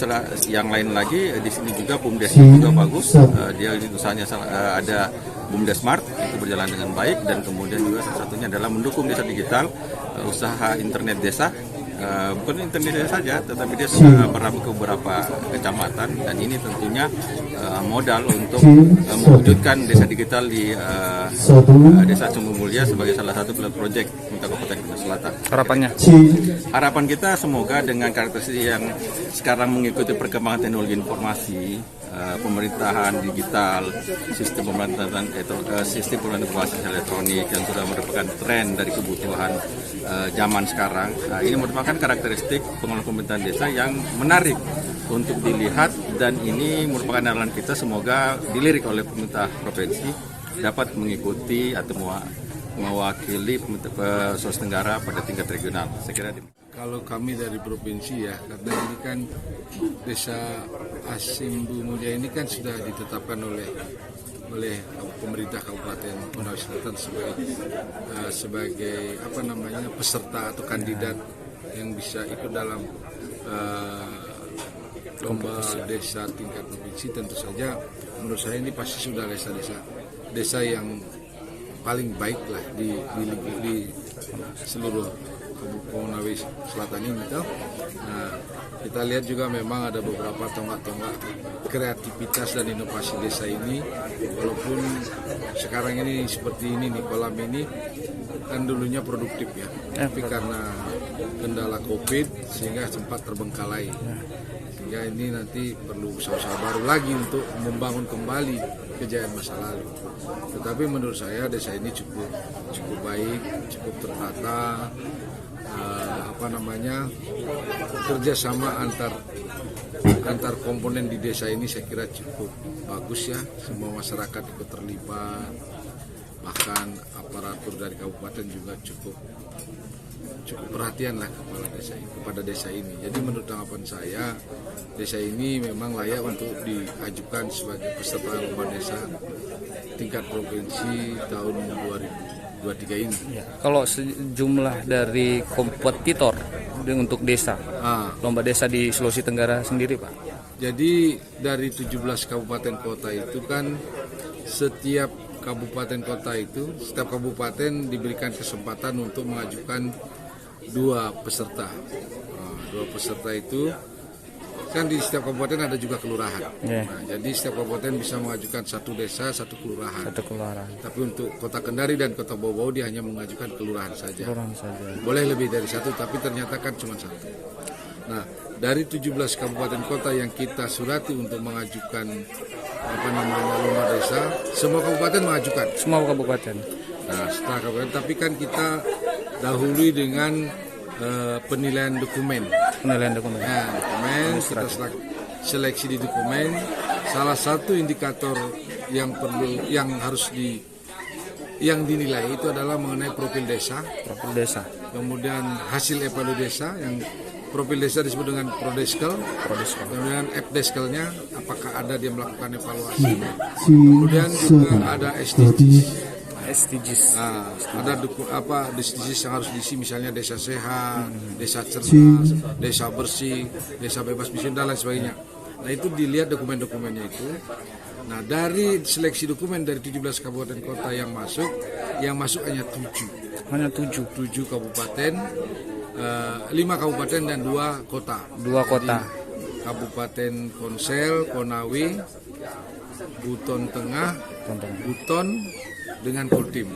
H: yang lain lagi di sini juga BUMDes juga bagus. Dia usahanya ada BUMDes Smart itu berjalan dengan baik, dan kemudian juga salah satunya adalah mendukung desa digital, usaha internet desa. Bukan internet desa saja, tetapi dia sudah merambah ke beberapa kecamatan, dan ini tentunya modal untuk mewujudkan desa digital di Desa Semu Mulia sebagai salah satu pilot project untuk Kabupaten Konawe Selatan. Harapan kita semoga dengan karakteristik yang sekarang mengikuti perkembangan teknologi informasi, pemerintahan digital, sistem pemerintahan informasi elektronik yang sudah merupakan tren dari kebutuhan zaman sekarang. Ini merupakan karakteristik pengelolaan pemerintahan desa yang menarik untuk dilihat, dan ini merupakan andalan kita, semoga dilirik oleh pemerintah provinsi dapat mengikuti atau mewakili Sulawesi Tenggara pada tingkat regional. Saya kira
B: kalau kami dari provinsi ya, karena ini kan Desa Semu Mulia ini kan sudah ditetapkan oleh pemerintah Kabupaten Konawe Selatan sebagai peserta atau kandidat yang bisa ikut dalam lomba desa tingkat provinsi. Tentu saja menurut saya ini pasti sudah desa yang paling baik lah di seluruh Konawe Selatan ini. Nah, kita lihat juga memang ada beberapa tonggak-tonggak kreativitas dan inovasi desa ini, walaupun sekarang ini seperti ini nih, kolam ini kan dulunya produktif ya, tapi karena kendala COVID sehingga sempat terbengkalai. Sehingga ini nanti perlu usaha-usaha baru lagi untuk membangun kembali kejayaan masa lalu. Tetapi menurut saya desa ini cukup baik, cukup tertata, kerjasama antar komponen di desa ini saya kira cukup bagus ya. Semua masyarakat ikut terlibat, bahkan aparatur dari kabupaten juga cukup perhatian lah kepada desa ini. Jadi menurut tanggapan saya, desa ini memang layak untuk diajukan sebagai peserta lomba desa tingkat provinsi tahun 2023 ini.
I: Kalau sejumlah dari kompetitor untuk desa, lomba desa di Sulawesi Tenggara sendiri, Pak?
J: Jadi dari 17 kabupaten kota itu kan setiap kabupaten kota itu, setiap kabupaten diberikan kesempatan untuk mengajukan 2 peserta. Nah, 2 peserta itu kan di setiap kabupaten ada juga kelurahan. Nah, jadi setiap kabupaten bisa mengajukan 1 desa, 1 kelurahan. Tapi untuk Kota Kendari dan Kota Bau-Bau dia hanya mengajukan kelurahan saja. Boleh lebih dari 1, tapi ternyata kan cuma 1. Nah, dari 17 kabupaten kota yang kita surati untuk mengajukan lomba desa, semua kabupaten mengajukan.
I: Semua kabupaten.
J: Nah, setelah kabupaten, tapi kan kita dahului dengan penilaian dokumen. Nah, dokumen kita seleksi di dokumen. Salah satu indikator yang dinilai itu adalah mengenai profil desa. Kemudian hasil evaluasi desa, yang profil desa disebut dengan prodeskel. Kemudian FDeskelnya apakah ada dia melakukan evaluasi. Kemudian juga ada SDGs. Nah, ada SDGs yang harus diisi, misalnya desa sehat, desa cerdas, desa bersih, desa bebas miskin dan lain sebagainya. Nah, itu dilihat dokumen-dokumennya itu. Nah, dari seleksi dokumen dari 17 kabupaten kota yang masuk hanya 7.
I: Hanya 7
J: kabupaten, 5 kabupaten dan 2 kota.
I: 2 kota.
J: Jadi, Kabupaten Konsel, Konawe, Buton Tengah, Buton dengan Kultim.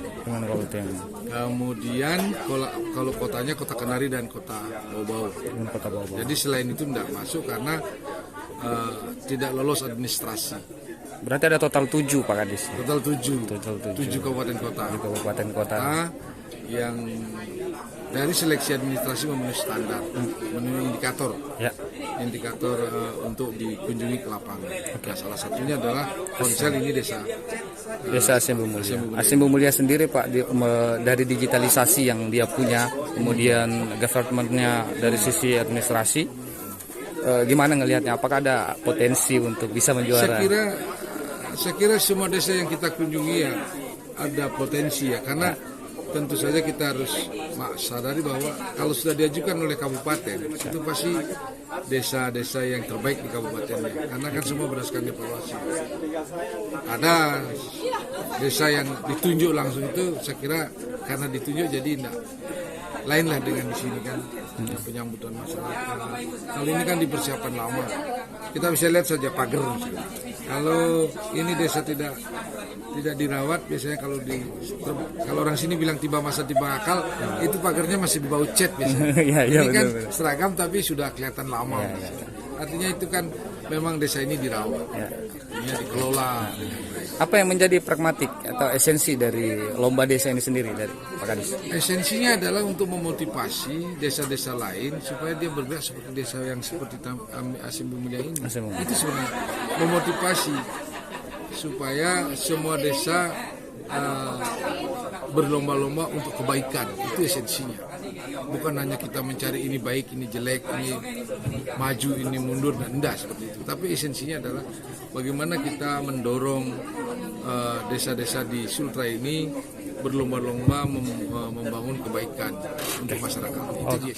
J: Kemudian kalau kotanya Kota Kendari dan Kota Bau-Bau. Jadi selain itu tidak masuk karena tidak lolos administrasi.
I: Berarti ada total 7 Pak Kadis.
J: Total 7 kabupaten kota. Nah, yang dari seleksi administrasi memenuhi standar, memenuhi indikator. Indikator untuk dikunjungi ke lapangan. Nah, salah satunya adalah Konsel ini desa
I: Asim Bu Mulia sendiri Pak, dari digitalisasi yang dia punya, kemudian governmentnya dari sisi administrasi, gimana ngelihatnya? Apakah ada potensi untuk bisa menjuara?
J: Saya kira semua desa yang kita kunjungi ya ada potensi ya, karena tentu saja kita harus sadari bahwa kalau sudah diajukan oleh kabupaten itu pasti desa-desa yang terbaik di kabupatennya, karena kan semua berdasarkan evaluasi. Ada desa yang ditunjuk langsung, itu saya kira karena ditunjuk jadi enggak lainlah dengan di sini kan, penyambutan masyarakat. Kalau ini kan dipersiapkan lama, kita bisa lihat saja pagar. Kalau ini desa tidak dirawat, biasanya kalau orang sini bilang tiba masa tiba akal, itu pagarnya masih bau cat biasanya. Ini kan seragam tapi sudah kelihatan lama. Artinya itu kan memang desa ini dirawat, artinya dikelola.
I: Apa yang menjadi pragmatik atau esensi dari lomba desa ini sendiri dari Pak Kadis?
J: Esensinya adalah untuk memotivasi desa-desa lain supaya dia bergerak seperti desa yang seperti Asim Bu Mulia ini. Itu sebenarnya memotivasi supaya semua desa berlomba-lomba untuk kebaikan. Itu esensinya. Bukan hanya kita mencari ini baik, ini jelek, ini maju, ini mundur, dan enggak seperti itu. Tapi esensinya adalah bagaimana kita mendorong desa-desa di Sultra ini berlomba-lomba membangun kebaikan untuk masyarakat. Itu dia.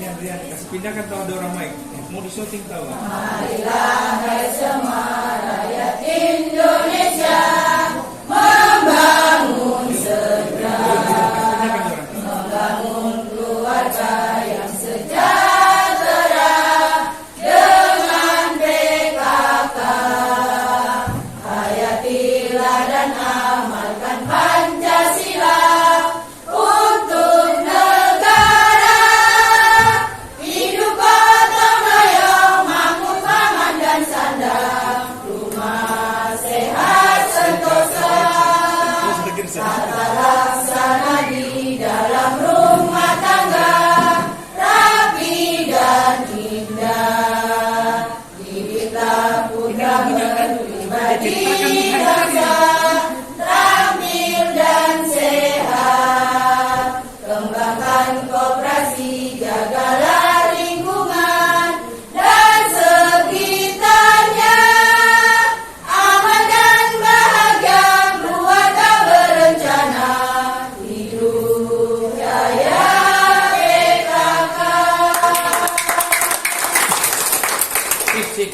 G: Adrian, kasih pindahkan tahu ada orang mic. Mau di shooting tahu.
K: Marilah hai semua rakyat Indonesia membangun segera, membangun keluarga yang sejahtera dengan PKK. Hayatilah dan amalkan Pancasila untuk negara. Hidup gotong royong, makmur paman dan sandang, rumah sehat sentosa. Tata laksana di dalam rumah tangga rapi dan indah. Didiklah putra pribadi bangsa, terampil dan sehat. Kembangkan koperasi, jagalah lingkungan dan sekitarnya. Aman dan bahagia, keluarga berencana. Hidup jaya PKK.
G: Sip.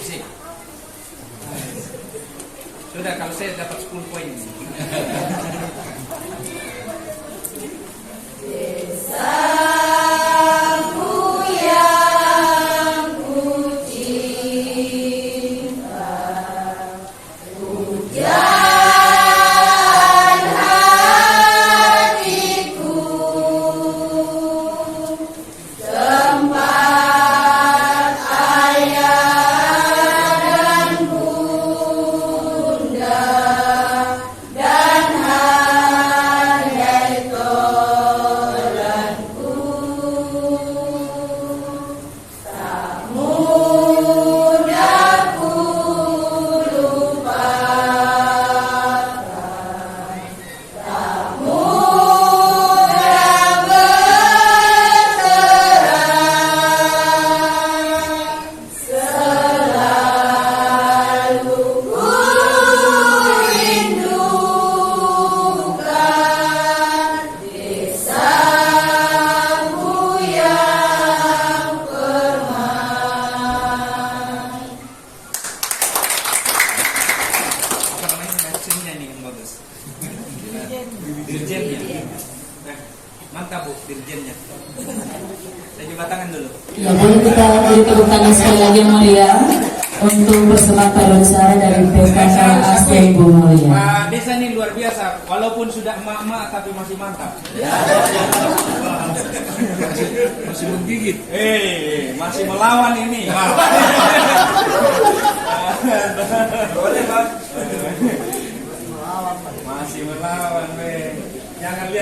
G: Sudah, kalau saya dapat 10 poin.
K: Desaku yang ku cinta, hujan hatiku, tempat ayah dan bunda, dan handai tolanku. Tak mudah ku lupakan, tak mudah berserah. Selalu ku rindukan desaku yang permai.
G: Apa namanya mentionnya nih yang bagus? Dirjennya. Nah, mantap Bu, dirjennya. Saya coba tangan dulu.
D: Ya, boleh kita beri tepuk tangan sekali lagi yang mulia untuk bersama Paduan Suara dari PKK ASDM Bu Mulia.
G: Pak Desa ini luar biasa, walaupun sudah emak-emak tapi masih mantap.
J: Masih menggigit.
G: Masih melawan ini. Boleh Pak. Masih melawan, Jangan lihat